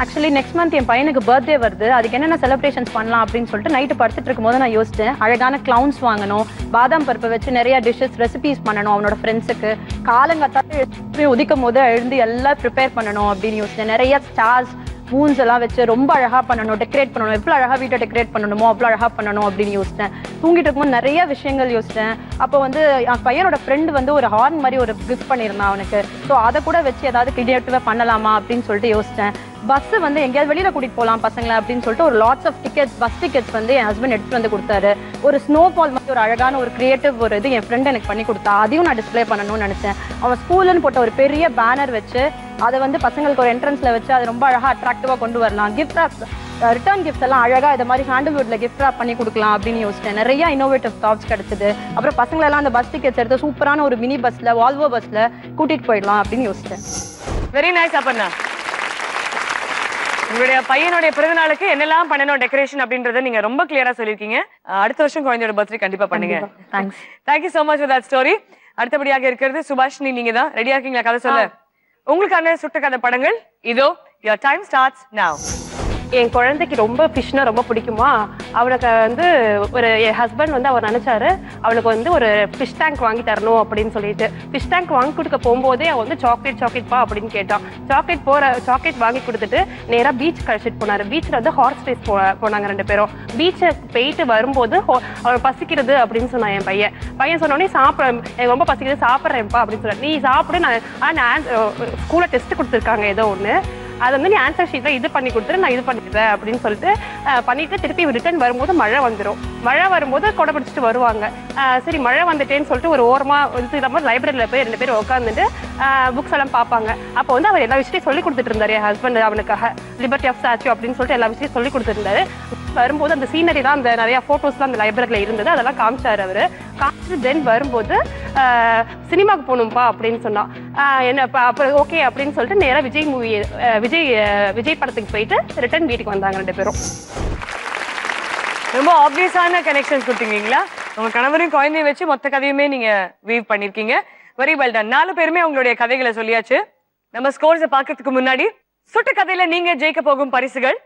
ஆக்சுவலி நெக்ஸ்ட் மந்த் என் பையனுக்கு பர்த்டே வருது. அதுக்கு என்னென்ன செலிப்ரேஷன்ஸ் பண்ணலாம் அப்படின்னு சொல்லிட்டு நைட்டு படுத்துட்டு இருக்கும்போது நான் யோசிச்சேன், அழகான கிளவுன்ஸ் வாங்கணும், பாதாம் பருப்பை வச்சு நிறைய டிஷ்ஷஸ் ரெசிபிஸ் பண்ணணும் அவனோட ஃப்ரெண்ட்ஸுக்கு. காலங்கத்தால உதிக்கும் போது எழுந்து எல்லாம் ப்ரிப்பேர் பண்ணணும் அப்படின்னு யோசிச்சேன். நிறைய ஸ்டார்ஸ் மூன்ஸ் எல்லாம் வச்சு ரொம்ப அழகா பண்ணணும், டெக்கரேட் பண்ணணும், எவ்வளோ அழகா வீட்டை டெக்கரேட் பண்ணணுமோ அவ்வளோ அழகா பண்ணணும் அப்படின்னு யோசிச்சேன். தூங்கிட்டு இருக்கும்போது நிறைய விஷயங்கள் யோசிச்சேன். அப்போ வந்து என் பையனோட ஃப்ரெண்டு வந்து ஒரு ஹார்ன் மாதிரி ஒரு கிஃப்ட் பண்ணியிருந்தான் அவனுக்கு. ஸோ அதை கூட வச்சு ஏதாவது கிரியேட்டிவாக பண்ணலாமா அப்படின்னு சொல்லிட்டு யோசிச்சேன். பஸ் வந்து எங்கேயாவது வெளியில கூட்டிட்டு போகலாம் பசங்களை அப்படின்னு சொல்லிட்டு ஒரு லாட்ஸ் ஆஃப் பஸ் டிக்கெட்ஸ் வந்து என் ஹஸ்பண்ட் எடுத்துட்டு வந்து கொடுத்தாரு. ஒரு ஸ்னோஃபால் மாதிரி ஒரு அழகான ஒரு கிரியேட்டிவ் ஒரு இது என் ஃப்ரெண்ட் எனக்கு பண்ணி கொடுத்தா. அதையும் நான் டிஸ்பிளே பண்ணணும்னு நினைச்சேன். அவன் ஸ்கூலுன்னு போட்ட ஒரு பெரிய பேனர் வச்சு அதை வந்து பசங்களுக்கு ஒரு என்ட்ரன்ஸ்ல வச்சு அது ரொம்ப அழகா அட்ராக்டிவா கொண்டு வரலாம். கிஃப்ட் ரிட்டர்ன் கிஃப்ட்ஸ் எல்லாம் அழகா இதை மாதிரி ஹேண்டில்வுட்ல கிஃப்ட் ராப் பண்ணி கொடுக்கலாம் அப்படின்னு யோசிச்சேன். நிறைய இன்னோவேட்டிவ் தாட்ஸ் கிடைச்சது. அப்புறம் பசங்களெல்லாம் அந்த பஸ் டிக்கெட்ஸ் எடுத்து சூப்பரான ஒரு மினி பஸ்ல வால்வோ பஸ்ல கூட்டிட்டு போயிடலாம் அப்படின்னு யோசிச்சேன். Very nice Aparna. உங்களுடைய பையனுடைய பிறந்த நாளுக்கு என்னெல்லாம் பண்ணணும் டெக்கரேஷன் அப்படின்றத நீங்க ரொம்ப கிளியரா சொல்லிருக்கீங்க. அடுத்த வருஷம் குழந்தையோட பர்த்டே கண்டிப்பா பண்ணுங்க. Thank you so much for that story. அடுத்தபடியாக இருக்கிறது சுபாஷினி, நீங்க தான். ரெடியா இருக்கீங்களா கதை சொல்ல? உங்களுக்கான சுட்டக்கதை படங்கள் இதோ. Your time starts now. என் குழந்தைக்கு ரொம்ப ஃபிஷ்னா ரொம்ப பிடிக்குமா. அவனுக்கு வந்து என் ஹஸ்பண்ட் வந்து அவர் நினைச்சாரு அவனுக்கு வந்து ஒரு ஃபிஷ் டேங்க் வாங்கி தரணும் அப்படின்னு சொல்லிட்டு. ஃபிஷ் டேங்க் வாங்கி கொடுக்க போகும்போதே அவன் வந்து சாக்லேட் பா அப்படின்னு கேட்டான். சாக்லேட் வாங்கி கொடுத்துட்டு நேராக பீச் கழிச்சிட்டு போனாரு. பீச்சில் வந்து ஹார்ஸ் ரேஸ் போனாங்க 2 பேரும். பீச்சை போயிட்டு வரும்போது அவன் பசிக்கிறது அப்படின்னு சொன்னான் என் பையன் சொன்னோடனே எனக்கு ரொம்ப பசிக்கிறது சாப்பிட்றேன்ப்பா அப்படின்னு சொன்னேன். நீ சாப்பிடு, நான் ஸ்கூலில் டெஸ்ட் கொடுத்துருக்காங்க ஏதோ ஒன்று, அதை வந்து நீ ஆன்சர் ஷீட்டில் இது பண்ணி கொடுத்துரு, நான் இது பண்ணிடுறேன் அப்படின்னு சொல்லிட்டு பண்ணிட்டு திருப்பி ரிட்டர்ன் வரும்போது மழை வந்துடும். மழை வரும்போது கொடை பிடிச்சிட்டு வருவாங்க. சரி மழை வந்துட்டேன்னு சொல்லிட்டு ஒரு ஓரமாக இது இல்லாமல் லைப்ரரியில் போய் 2 பேரும் உட்காந்துட்டு புக்ஸ் எல்லாம் பார்ப்பாங்க. அப்போ வந்து அவர் எல்லா விஷயத்தையும் சொல்லி கொடுத்துட்டு இருந்தாரு என் ஹஸ்பண்ட். அவனுக்காக லிபர்ட்டி ஆஃப் ஸ்டாச்சு அப்படின்னு சொல்லிட்டு எல்லா விஷயத்தையும் சொல்லி கொடுத்துருந்தாரு. வரும்போது அந்த சீனரி தான், அந்த நிறைய ஃபோட்டோஸ்லாம் அந்த லைப்ரரியில் இருந்தது, அதெல்லாம் காமிச்சார் அவர். காமிச்சிட்டு தென் வரும்போது சினிமாவுக்கு போகணும்ப்பா அப்படின்னு சொன்னான். என்னப்பா அப்புறம் ஓகே அப்படின்னு சொல்லிட்டு நேராக விஜய் படத்துக்கு போயிட்டு ரிட்டர்ன் வீட்டுக்கு வந்தாங்க 2 பேரும். ரொம்ப ஆப்வியஸான கனெக்ஷன்ஸ் கொடுத்தீங்களா? உங்க கணவரையும் குழந்தையும் வச்சு மொத்த கதையுமே நீங்க வீவ் பண்ணிருக்கீங்க. Very well done. 4 பேருமே உங்களுடைய கதைகளை சொல்லியாச்சு. நம்ம ஸ்கோர்ஸை பார்க்கறதுக்கு முன்னாடி சுட்ட கதையில நீங்க ஜெயிக்க போகும் பரிசுகள்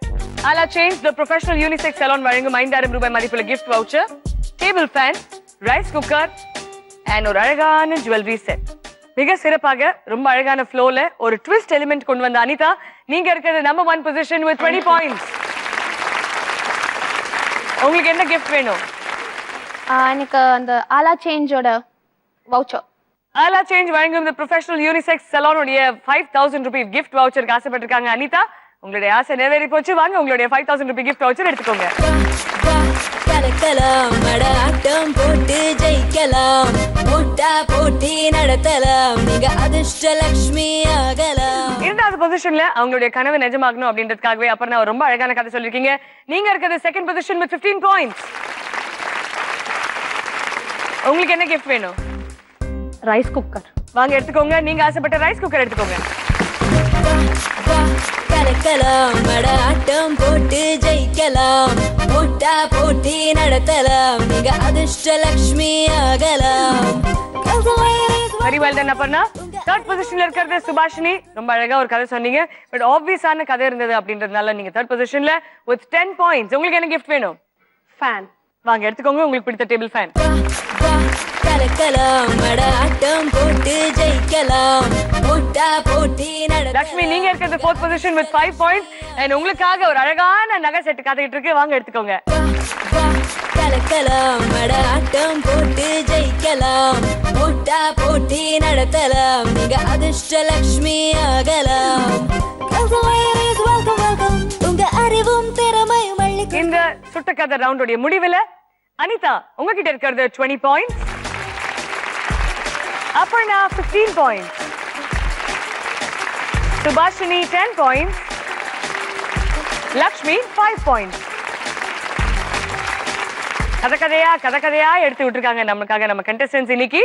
Ala Chains the professional unisex salon வழங்கும் 5000 ரூபாய் மதிப்புள்ள gift voucher, table fan, rice cooker and ஒரு அழகான jewelry set. மிக சிறப்பாக ரொம்ப அழகான ஃப்ளோல ஒரு ட்விஸ்ட் எலிமெண்ட் கொண்டு வந்த அனிதா, நீங்க இருக்கிறது நம்பர் 1 பொசிஷன் with 20 points. உங்களுக்கு என்ன gift வேணும்? எனக்கு அந்த ஆலா சேஞ்சோட வவுச்சர். ஆலா சேஞ்ச் வழங்கும் the professional unisex salon உடைய 5000 ரூபாய் gift voucher ஆசைப்பட்டிருக்காங்க அனிதா. உங்களுடைய ஆசை நிறைவேறி போச்சு. வாங்க உங்களுடைய 5000 ரூபாய் gift voucher எடுத்துக்கோங்க. கலக்கலாம் மடாட்டம் போட்டு ஜெயிக்கலாம், முட்டா போட்டி நடத்தலாம், நீங்க அதிர்ஷ்டலட்சுமி ஆகலாம். 2வது பொசிஷன்ல அவங்களுடைய கனவு நிஜமாகணும் அப்படின்றதுக்காகவே அப்புறம் நான் ரொம்ப அழகான கதை சொல்லிருக்கீங்க. நீங்க இருக்கிறது 2nd பொசிஷன் with 15 points. உங்களுக்கு என்ன gift வேணும்? Rice cooker. வாங்க எடுத்துக்கோங்க. நீங்க ஆசைப்பட்ட ரைஸ் குக்கர் எடுத்துக்கோங்க. கலக்கலாம் மட ஆட்டம் போட்டு ஜெயிக்கலாம் போட்டா போட்டி நடத்தலாம் நீங்க அதிர்ஷ்டலக்ஷ்மி ஆகலாம் very well done Aparna. Third பொசிஷன்ல இருக்கிறது சுபாஷினி. ரொம்ப அழகா ஒரு கதை சொன்னீங்க. பட் ஆப்வியஸான கதை இருந்தது அப்படின்றதுனால நீங்க தேர்ட் பொசிஷன்ல வித் 10 பாயிண்ட்ஸ். உங்களுக்கு என்ன gift வேணும்? ஃபேன். வாங்க எடுத்துக்கோங்க உங்களுக்கு பிடித்த டேபிள் ஃபேன். கலக்கலாம் மட ஆட்டம் போட்டு ஜெயிக்கலாம் போட்டா போட்டி நடத்தலாம். லக்ஷ்மி நீங்க இருக்கிறது fourth position with 5 points. And உங்களுக்காக ஒரு அழகான நகை செட் காத்துக்கிட்டு இருக்கு. வாங்க எடுத்துக்கோங்க. கலக்கலாம் மட ஆட்டம் போட்டு ஜெயிக்கலாம் போட்டா போட்டி நடத்தலாம் நீங்க அதிர்ஷ்டலக்ஷ்மி ஆகலாம். உங்க அறிவும் திறமையும் இந்த சுட்டக்கதை ரவுண்டோட முடிவுல அனிதா உங்ககிட்ட இருக்கிறது 20 points, Aparna 15 points, Subhashini 10 points, Lakshmi 5 points. கதையா எடுத்து விட்டுருக்காங்க நமக்காக நம்ம கண்டஸ்டன்ஸ். இன்னைக்கு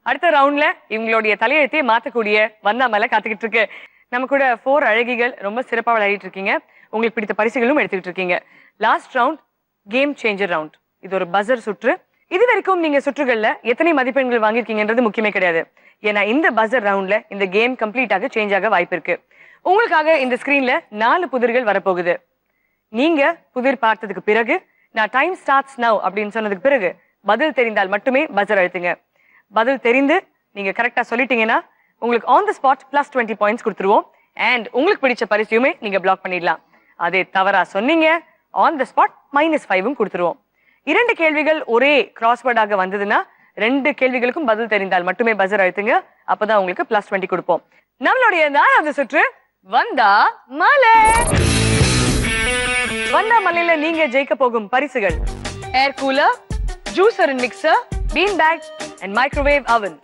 அடுத்த ரவுண்ட்ல இவங்களுடைய தலையெழுத்தையே மாத்தக்கூடிய வந்தா மேல காத்துக்கிட்டு இருக்கு. நம்ம கூட 4 அழகிகள் ரொம்ப சிறப்பா விளையாடிட்டு இருக்கீங்க. உங்களுக்கு பிடித்த பரிசுகளும் எடுத்துக்கிட்டு இருக்கீங்க. Last round game changer round. இது ஒரு பஸர் சுற்று. இது வரைக்கும் நீங்க சுற்றுகள்ல எத்தனை மதிப்பெண்கள் வாங்கியிருக்கீங்கன்றது முக்கியமே கிடையாது. ஏன்னா இந்த பஸர் ரவுண்ட்ல இந்த கேம் கம்ப்ளீட்டாக சேஞ்ச் ஆக வாய்ப்பு இருக்கு. உங்களுக்காக இந்த ஸ்கிரீன்ல 4 புதிர்கள் வரப்போகுது. நீங்க புதிர் பார்த்ததுக்கு பிறகு நான் டைம் ஸ்டார்ட்ஸ் நவ் அப்படின்னு சொன்னதுக்கு பிறகு பதில் தெரிந்தால் மட்டுமே பஸர் அழுத்துங்க. பதில் தெரிந்து நீங்க கரெக்டா சொல்லிட்டீங்கன்னா உங்களுக்கு ஆன் தி ஸ்பாட் +20 பாயிண்ட்ஸ் கொடுத்துருவோம். அண்ட் உங்களுக்கு பிடிச்ச பரிசையுமே நீங்க பிளாக் பண்ணிடலாம். அதே தவறா சொன்னீங்க ஆன் தி ஸ்பாட் -5 கொடுத்துருவோம். 2 கேள்விகள் ஒரே கிராஸ்வேர்டாக வந்ததுன்னா 2 கேள்விகளுக்கும் பதில் தெரிந்தால் மட்டுமே பஸர் அழுத்துங்க. அப்பதான் உங்களுக்கு +20 கொடுப்போம். நம்மளுடைய 4வது சுற்று வந்தா மலை. வந்தா மலையில நீங்க ஜெயிக்க போகும் பரிசுகள் air cooler, juicer and mixer, bean bag and microwave oven.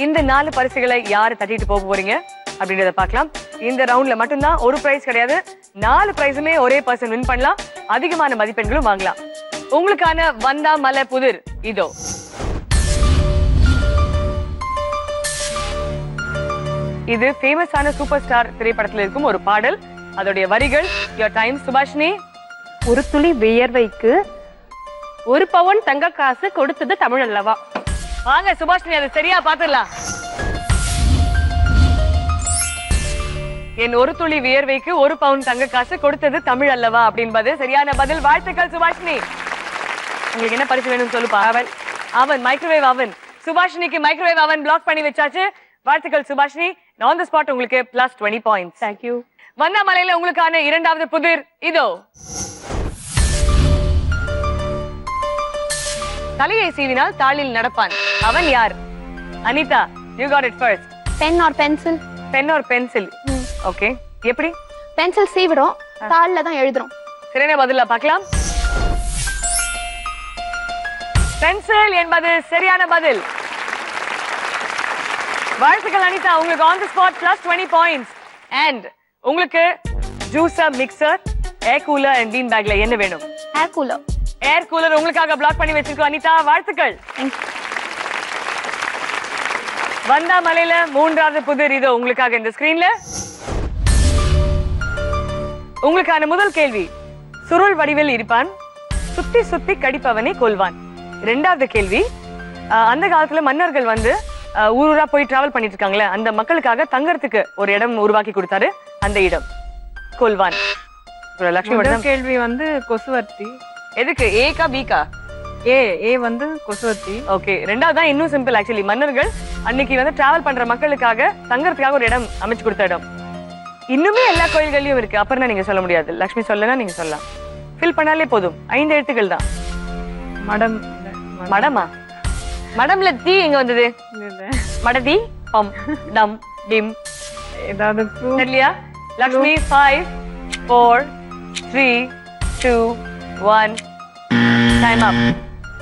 இந்த 4 பரிசுகளை யாரு தட்டிட்டு போக போறீங்க அப்படின்றத பார்க்கலாம். இந்த ரவுண்ட்ல மட்டும்தான் ஒரு பிரைஸ் கிடையாது. 4 பிரைஸுமே ஒரே பர்சன் வின் பண்ணலாம். அதிகமான மதிப்பெண்களும் வாங்கலாம். உங்களுக்கான வந்தா மலை புதிர் இதோ. இது ஃபேமஸான சூப்பர் ஸ்டார் திரைப்படத்தில் இருக்கும் ஒரு பாடல். அதோடைய வரிகள். Your time Subhashini. ஒரு துளி வியர்வைக்கு 1 பவுன் தங்க காசு கொடுத்தது தமிழ் அல்லவா? வாங்க சுபாஷினி அதை சரியா பாத்துடலாம். என் 1 துளி வியர்வைக்கு 1 பவுன் தங்க காசு கொடுத்தது தமிழ் அல்லவா அப்படின்பது சரியான பதில். வாழ்த்துக்கள் சுபாஷினி. உங்களுக்கு என்ன பரிசு வேணும் சொல்லுப்பா. அவன் மைக்ரோவேவ் அவன். சுபாஷினிக்கு மைக்ரோவேவ் அவன் பிளாக் பண்ணி வச்சாச்சு. வாழ்த்துக்கள் சுபாஷினி. ஆன் தி ஸ்பாட் உங்களுக்கு +20 பாயிண்ட்ஸ். Thank you. வண்ணாமலையில உங்களுக்கான 2வது புதிர் இதோ. தலையை சீவினால் தாளில் நடப்பான். அவன் யார்? Anitha, you got it first. Pen or pencil. Pen or pencil. Okay. எப்படி? பென்சில் சீவிடும், தாள்ல தான் எழுதுறோம். சரியான பதிலா பார்க்கலாம். பென்சில் என்பது சரியான பதில். வாழ்த்துக்கள் அனிதா. உங்களுக்கு on the spot +20 points. And உங்களுக்கு juicer, mixer, air cooler and bean பேக்ல என்ன வேணும்? Air cooler. ஏர் கூலர் உங்களுக்காக பிளாக் பண்ணி வச்சிருக்கோம் அனிதா. வாழ்த்துக்கள். வந்தா மலையில 3வது புதிர் இதோ உங்களுக்காக இந்த ஸ்கிரீன்ல. உங்களுக்கான முதல் கேள்வி. சுருள் வடிவில் இருப்பான், சுத்தி சுத்தி கடிப்பவனை கொல்வான். 2வது கேள்வி. அந்த காலத்துல மன்னர்கள் வந்து ஊரூரா போய் டிராவல் பண்ணிட்டு இருக்காங்களே, அந்த மக்களுக்காக தங்கறதுக்கு ஒரு இடம் உருவாக்கி கொடுத்தாரு. அந்த இடம் கொல்வான். லட்சுமி கேள்வி வந்து கொசுவர்த்தி. எதுக்கு? ஏக்கா பீக்கா? ஏ வந்து கொசுவர்த்தி. ஓகே. 2வது தான் இன்னும் சிம்பிள். ஆக்சுவலி மன்னர்கள் அன்னைக்கு வந்து டிராவல் பண்ற மக்களுக்காக தங்கறதுக்காக ஒரு இடம் அமைச்சு கொடுத்த இடம். இன்னுமே எல்லா கோயில்கள்லயும் இருக்கு. அப்புறம் நீங்க சொல்ல முடியாது. லட்சுமி சொல்லனா நீங்க சொல்லலாம். ஃபில் பண்ணாலே போதும். 5 எழுத்துக்கள் தான். மடம். மடமா? மடம்ல தீ எங்க வந்தது? மடதி, பம், டம், டிம். ஏதாவது தெரியலையா? Lakshmi 5 4 3 2 1 time up.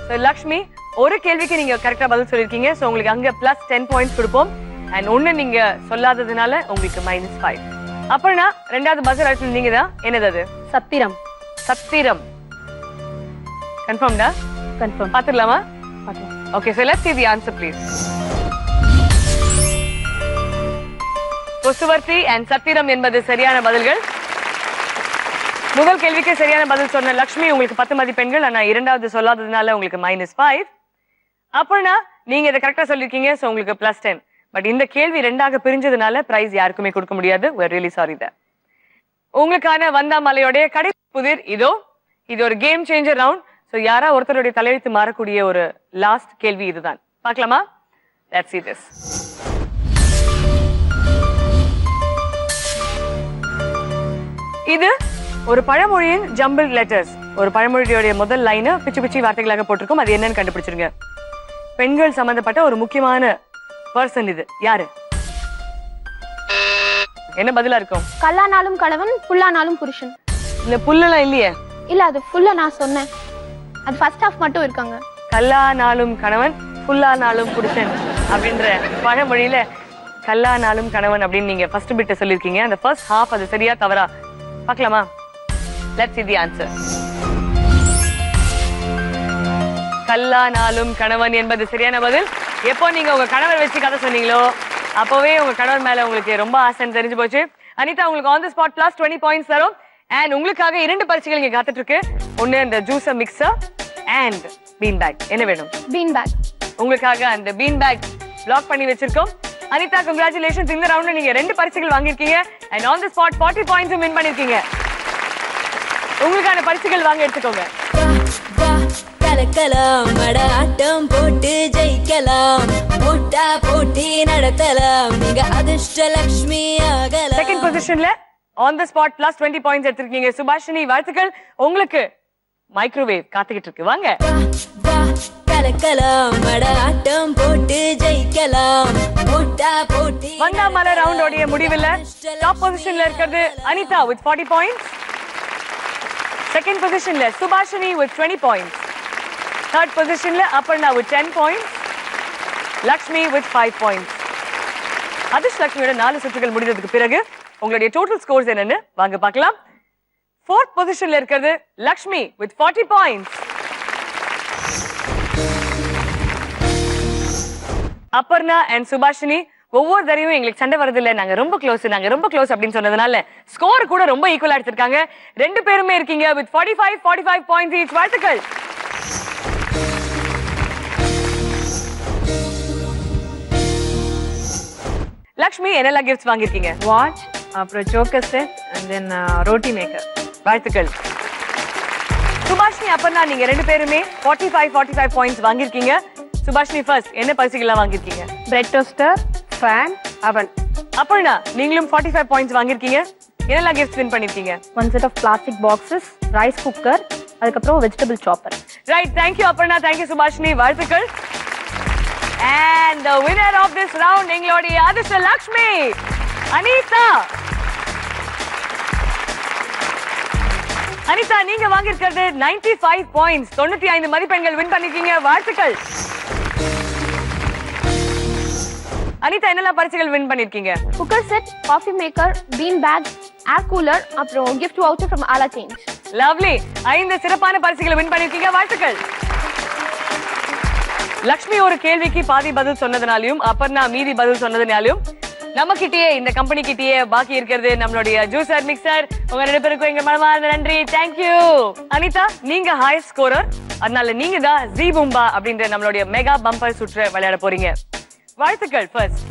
So Lakshmi ஒரு கேள்விக்கு நீங்க கரெக்ட்டா பதில் சொல்லிருக்கீங்க. சோ உங்களுக்கு அங்க +10 பாயிண்ட்ஸ் கொடுப்போம். அண்ட் ஒண்ணு நீங்க சொல்லாததுனால உங்களுக்கு -5. அப்பனா 2வது பஸர் அடிச்சது நீங்க தான். என்னது அது? சத்திரம். சத்திரம். கன்ஃபார்ம்டா? கன்ஃபார்ம். பாத்துடலாமா? பாத்துலாம். Okay, so let's see the answer, please. கொசுவர்த்தி and சத்திரம் என்பது சரியான பதில்கள். முதல் கேள்விக்கு சரியான பதில் சொன்ன லக்ஷ்மி உங்களுக்கு 10 மதிப்பெண்கள். ஆனா இரண்டாவது சொல்லாததுனால உங்களுக்கு -5. அப்படின்னா நீங்க இதை கரெக்டா சொல்லிருக்கீங்க, சோ உங்களுக்கு +10. பட் இந்த கேள்வி ரெண்டாக பிரிஞ்சதுனால பிரைஸ் யாருக்குமே கொடுக்க முடியாது. we are really sorry there. உங்களுக்கான வந்தாமலையோட கடைசி புதிர் இதோ. இது ஒரு கேம் சேஞ்சர் ரவுண்ட். சோ யாரா ஒருத்தருடைய தலையெழுத்து மாறக்கூடிய ஒரு லாஸ்ட் கேள்வி இதுதான். பார்க்கலாமா? let's see this. இது ஒரு பழமொழியின் ஜம்பிள் லெட்டர்ஸ். ஒரு பழமொழியோட முதல் லைனை பிச்சு வார்த்தைகளாக போட்டிருக்கும். அது என்னன்னு கண்டுபிடிச்சிருங்க. பெண்கள் சம்பந்தப்பட்ட ஒரு முக்கியமான பர்சன் இது. யாரு? என்ன பதிலா இருக்கும்? கல்லானாலும் கணவன், புல்லானாலும் புருஷன். இல்ல புல்லெல்லாம் இல்லையே. இல்ல அது ஃபுல்லா நான் சொன்னேன். அது ஃபர்ஸ்ட் ஹாஃப் மட்டும் இருக்காங்க. கல்லானாலும் கணவன், புல்லானாலும் புருஷன் அப்படின்ற பழமொழியில கல்லானாலும் கணவன் அப்படின்னு நீங்க ஃபர்ஸ்ட் பிட்ட சொல்லிருக்கீங்க. அந்த ஃபர்ஸ்ட் ஹாஃப் அது சரியா தவறா பார்க்கலாமா? let's see the answer. கல்லானாலும் கணவன் என்பது சரியான பதில். எப்போ நீங்க உங்க கணவர் வச்சு கதை சொன்னீங்களோ அப்பவே உங்க கணவர் மேல உங்களுக்கு ரொம்ப ஆசைன்னு தெரிஞ்சு போச்சு. அனிதா உங்களுக்கு ஆன் தி ஸ்பாட் +20 பாயிண்ட்ஸ் தரும். அண்ட் உங்களுக்காக 2 பரிசுகள் இங்க காத்துட்டு இருக்கு. ஒன்னு அந்த juicer mixer and bean bag. என்ன வேணும்? Bean bag. உங்களுக்காக அந்த பீன் பேக் பிளாக் பண்ணி வச்சிருக்கோம். அனிதா கங்க்ராச்சுலேஷன்ஸ். இந்த ரவுண்ட்ல நீங்க 2 பரிசுகள் வாங்கிருக்கீங்க. And on the spot 40 points win பண்ணிருக்கீங்க. உங்களுக்கான பரிசுகள் வாங்க எடுத்துக்கோங்க. கலக்கலாம் மடாட்டம் போட்டு ஜெயிக்கலாம், முட்டா போட்டி நடத்தலாம், நீங்க அதிர்ஷ்ட லட்சுமி ஆகலாம். செகண்ட் பொசிஷன்ல ஆன் தி ஸ்பாட் +20 பாயிண்ட்ஸ் எடுத்துருக்கீங்க. சுபாஷினி வாழ்த்துக்கள். உங்களுக்கு மைக்ரோவேவ் காத்துக்கிட்டு இருக்கு. வாங்க. கலக்கலாம் மடாட்டம் போட்டு ஜெயிக்கலாம், முட்டா போட்டி. வந்தாமலை ரவுண்டோட முடிவுல டாப் பொசிஷன்ல இருக்கிறது அனிதா with 40 பாயிண்ட்ஸ். செகண்ட் பொசிஷன்ல சுபாஷினி with 20 பாயிண்ட்ஸ். தேர்ட் பொசிஷன்ல Aparna with 10 points. Lakshmi with 5 points. அதிர்ஷ்ட லக்ஷ்மியோட 4 சுற்றுகள் முடிந்ததுக்கு பிறகு உங்களுடைய டோட்டல் ஸ்கோர்ஸ் என்னன்னு வாங்க பார்க்கலாம். ஃபோர்த் பொசிஷன்ல இருக்கிறது Lakshmi with 40 points. Aparna and Subhashini ஒவ்வொரு தடவையும் எங்களுக்கு சண்டை வரது இல்ல, நாங்க ரொம்ப க்ளோஸ் அப்படின்னு சொன்னதுனால ஸ்கோர் கூட ரொம்ப ஈக்குவலா எடுத்திருக்காங்க. 2 பேருமே இருக்கீங்க with 45 பாயிண்ட்ஸ் ஈச். வாழ்த்துக்கள். லக்ஷ்மி என்னெல்லாம் கிஃப்ட்ஸ் வாங்கிருக்கீங்க? வாட்ச், அப்புறம் joker set and then roti maker. வாழ்த்துக்கள். சுபாஷினி அபர்ணா நீங்க 2 பேருமே 45 பாயிண்ட்ஸ் வாங்கிருக்கீங்க. சுபாஷினி ஃபர்ஸ்ட் என்ன பரிசுகள் வாங்கிருக்கீங்க? பிரெட் டோஸ்டர், ஃபேன், அவன். அபர்ணா நீங்களும் 45 பாயிண்ட்ஸ் வாங்கிருக்கீங்க. என்னெல்லாம் கிஃப்ட்ஸ் வின் பண்ணிருக்கீங்க? 1 set of plastic boxes, rice cooker, அதுக்கப்புறம் vegetable chopper. Right, thank you Aparna, thank you Subhashini. வாழ்த்துக்கள். And the winner of this round எங்களுடைய அதிர்ஷ்ட லக்ஷ்மி அனிதா. அனிதா நீங்க வாங்கியிருக்கிறது 95 பாயிண்ட்ஸ். 95 மதிப்பெண்கள் வின் பண்ணிருக்கீங்க. வாழ்த்துக்கள். அனிதா என்னெல்லாம் பரிசுகள் வின் பண்ணிருக்கீங்க? Cooker set, coffee maker, bean bag, air cooler, அப்புறம் gift voucher from Ala Change. Lovely. 5 சிறப்பான பரிசுகளை வின் பண்ணிருக்கீங்க. வாழ்த்துக்கள். லக்ஷ்மி ஒரு கேள்விக்கு பாதி பதில் சொன்னதுனாலையும் அபர்ணா மீதி பதில் சொன்னதுனாலையும் நம்ம கிட்டயே இந்த கம்பெனி கிட்டயே பாக்கி இருக்கிறது நம்மளுடைய ஜூசர் மிக்சர். உங்க 2 பேருக்கும் எங்க மனமார்ந்த நன்றி. தேங்க்யூ. அனிதா நீங்க ஹையஸ்ட் ஸ்கோரர், அதனால நீங்க தான் ஜி பூம்பா அப்படின்ற நம்மளுடைய மெகா பம்பர் சுற்று விளையாட போறீங்க. வாழ்த்துக்கள். ஃபர்ஸ்ட்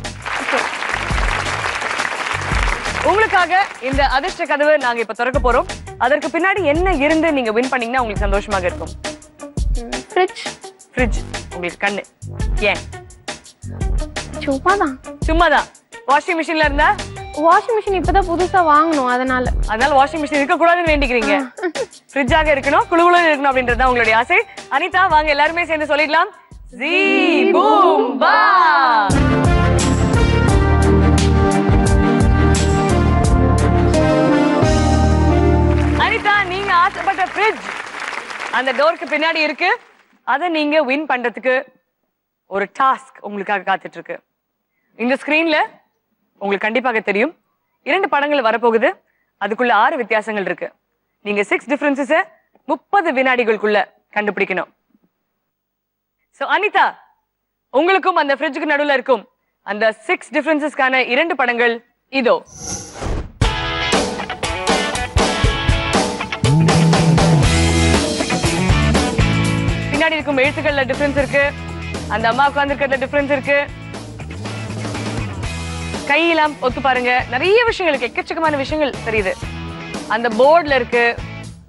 உங்களுக்காக இந்த அதிர்ஷ்ட கதவு நாங்க இப்ப திறக்க போறோம். அதற்கு பின்னாடி என்ன இருந்து நீங்க வின் பண்ணீங்கன்னா உங்களுக்கு சந்தோஷமாக இருக்கும்? ஃப்ரிட்ஜ். உங்களுக்கு கண்ணு ஏன்? சும்மாதான். வாஷிங் மிஷின்ல இருந்தா? வாஷிங் மிஷின் இப்பதான் புதுசா வாங்கணும், அதனால வாஷிங் மிஷின் இருக்க கூடாதுன்னு வேண்டிக்கிறீங்க. ஃப்ரிட்ஜாக இருக்கணும், குளுகுளுன்னு இருக்கணும் அப்படின்றது தான் உங்களுடைய ஆசை. அனிதா வாங்க எல்லாருமே சேர்ந்து சொல்லிடலாம். ஜீ பூம்பா. அனிதா நீங்க ஆசைப்பட்ட ஃப்ரிட்ஜ் அந்த டோருக்கு பின்னாடி இருக்கு. அதை நீங்க வின் பண்றதுக்கு ஒரு டாஸ்க் உங்களுக்காக காத்துட்டு இருக்கு. இந்த ஸ்கிரீன்ல உங்களுக்கு கண்டிப்பாக தெரியும் 2 படங்கள் வரப்போகுது. அதுக்குள்ள 6 வித்தியாசங்கள் இருக்கு. நீங்க 6 டிஃபரன்சஸ் 30 வினாடிகளுக்குள்ள கண்டுபிடிக்கணும். சோ அனிதா உங்களுக்கும் அந்த ஃப்ரிட்ஜுக்கு நடுவுல இருக்கும் அந்த 6 டிஃபரன்சஸ்க்கான 2 படங்கள் இதோ. பின்னாடி இருக்கும் எழுத்துக்கள்ல டிஃபரன்ஸ் இருக்கு, அந்த அம்மா உட்கார்ந்துருக்கிறதுல டிஃபரன்ஸ் இருக்கு, கையெல்லாம் ஒத்து பாருங்க, நிறைய விஷயங்கள் இருக்கு, எக்கச்சக்கமான விஷயங்கள் தெரியுது. அந்த போர்டுல இருக்கு,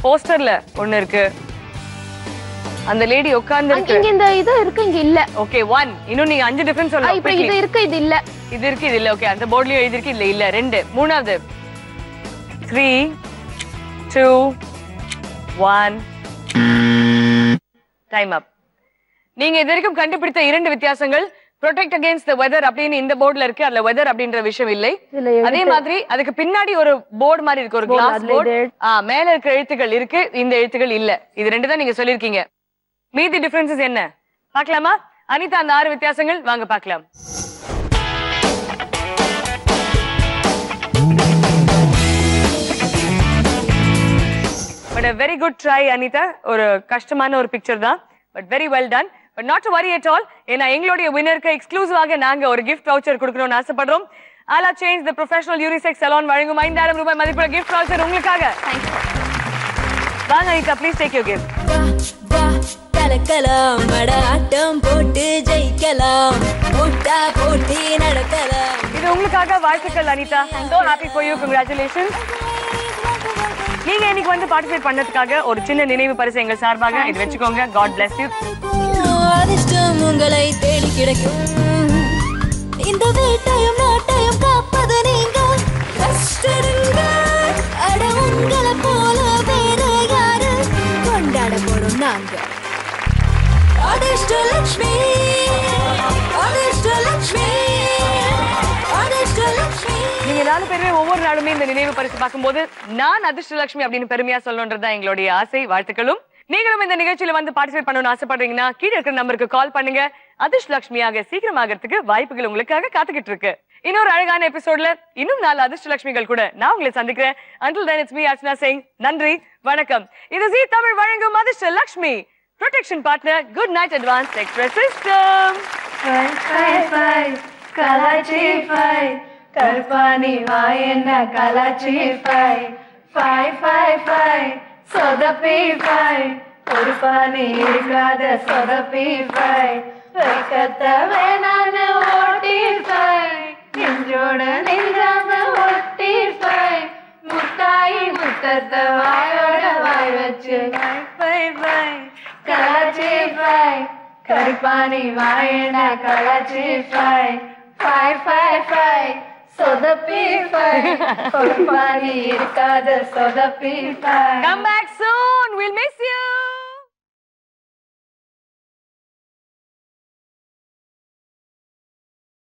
போஸ்டர்ல ஒண்ணு இருக்கு, அந்த லேடி உட்கார்ந்து இருக்கு, இங்க இந்த இது இருக்கு, இங்க இல்ல. ஓகே 1. இன்னும் நீங்க 5 டிஃபரன்ஸ் சொல்லலாம். இப்போ இது இருக்கு, இது இல்ல. இது இருக்கு, இது இல்ல. ஓகே, அந்த போர்ட்லயும் எழுதி இருக்கு, இல்ல இல்ல. 2. மூணாவது 3 2 1 டைம் அப். நீங்க இது வரைக்கும் கண்டுபிடித்த 2 வித்தியாசங்கள் protect against the weather அப்படின்னு இந்த போர்டுல இருக்கு, அதுல weather அப்படின்ற விஷயம் இல்லை. அதே மாதிரி அதுக்கு பின்னாடி ஒரு போர்டு மாதிரி இருக்கு, ஒரு கிளாஸ் போர்டு. மேல இருக்கிற எழுத்துக்கள் இருக்கு, இந்த எழுத்துக்கள் இல்ல. இது 2 தான் நீங்க சொல்லிருக்கீங்க. மீதி டிஃபரன்சஸ் என்ன பார்க்கலாமா? அனிதா, அந்த 6 வித்தியாசங்கள் வாங்க பார்க்கலாம். But a very good try, Anita. ஒரு கஷ்டமான ஒரு பிக்சர் தான், but very well done. But not to worry at all. ஏன்னா எங்களுடைய வின்னருக்கு எக்ஸ்க்ளூசிவாக நாங்க ஒரு gift voucher கொடுக்கணும்னு ஆசைப்படுறோம். Ala Change the Professional Unisex Salon வழங்கும் 5000 ரூபாய் மதிப்புள்ள gift voucher உங்களுக்காக. வாங்க Anita, please take your gift. கலக்கலாம் மடாட்டம் போட்டு ஜெயிக்கலாம், முட்டா போட்டி நடக்கலாம். இது உங்களுக்காக. வாழ்த்துக்கள் Anita. So happy for you. Congratulations. நீங்க இன்னைக்கு வந்து பார்ட்டிசிபேட் பண்ணதுக்காக ஒரு சின்ன நினைவு பரிசு எங்கள் சார்பாக இது வெச்சுக்கோங்க. God bless you. அதிர்ஷ்டம் உங்களை தேடி கிடைக்கும். இந்த வீட்டையும் நாட்டையும் காப்பது நீங்க. கஷ்டருங்க அட உங்களை போல வேற யாரு கொண்டாட போறோம் நாங்க. அதிர்ஷ்டலட்சுமி, அதிர்ஷ்டலட்சுமி, அதிர்ஷ்டலட்சுமி. நீங்க 4 பேருமே ஒவ்வொரு நாளுமே இந்த நினைவு பரிசு பார்க்கும்போது நான் அதிர்ஷ்டலட்சுமி அப்படின்னு பெருமையா சொல்லணும்ன்றதுதான் எங்களுடைய ஆசை. வாழ்த்துக்களும். நீங்களும் இந்த நிகழ்ச்சியில வந்து பார்ட்டிசிபேட் பண்ணணும்னு ஆசைப்படுறீங்கன்னா கீழே இருக்கிற நம்பருக்கு கால் பண்ணுங்க. அதிர்ஷ்டலட்சுமியாக சீக்கிரமாகறதுக்கு வாய்ப்புகள் உங்களுக்காக காத்துக்கிட்டு இருக்கு. இன்னொரு அழகான எபிசோட்ல இன்னும் 4 அதிர்ஷ்டலட்சுமிகள் கூட நான் உங்களை சந்திக்கிறேன். Until then, it's me, Archana saying நன்றி, வணக்கம். இது ஜீ தமிழ் வழங்கும் Athirshtalakshmi. Protection partner, Good Night Advanced Express System. கலாச்சி ஃபை கருப்பானி வாயன கலாச்சி ஃபை ஃபை ஃபை ஃபை சொதப்பி ஃபை ஒரு பானி இருக்காத சொதப்பி ஃபை வைக்கத்த வேணான ஓட்டி ஃபை நெஞ்சோட நெஞ்சாம ஒட்டி ஃபை முத்தாயி முத்தத்த வாயோட வாய் வச்சு ஃபை ஃபை கலாச்சி ஃபை கருப்பானி வாயன கலாச்சி ஃபை ஃபை ஃபை ஃபை சொதப்பி ஃபை ஒரு பானி இருக்காத சொதப்பி ஃபை. Come back soon. We'll miss you.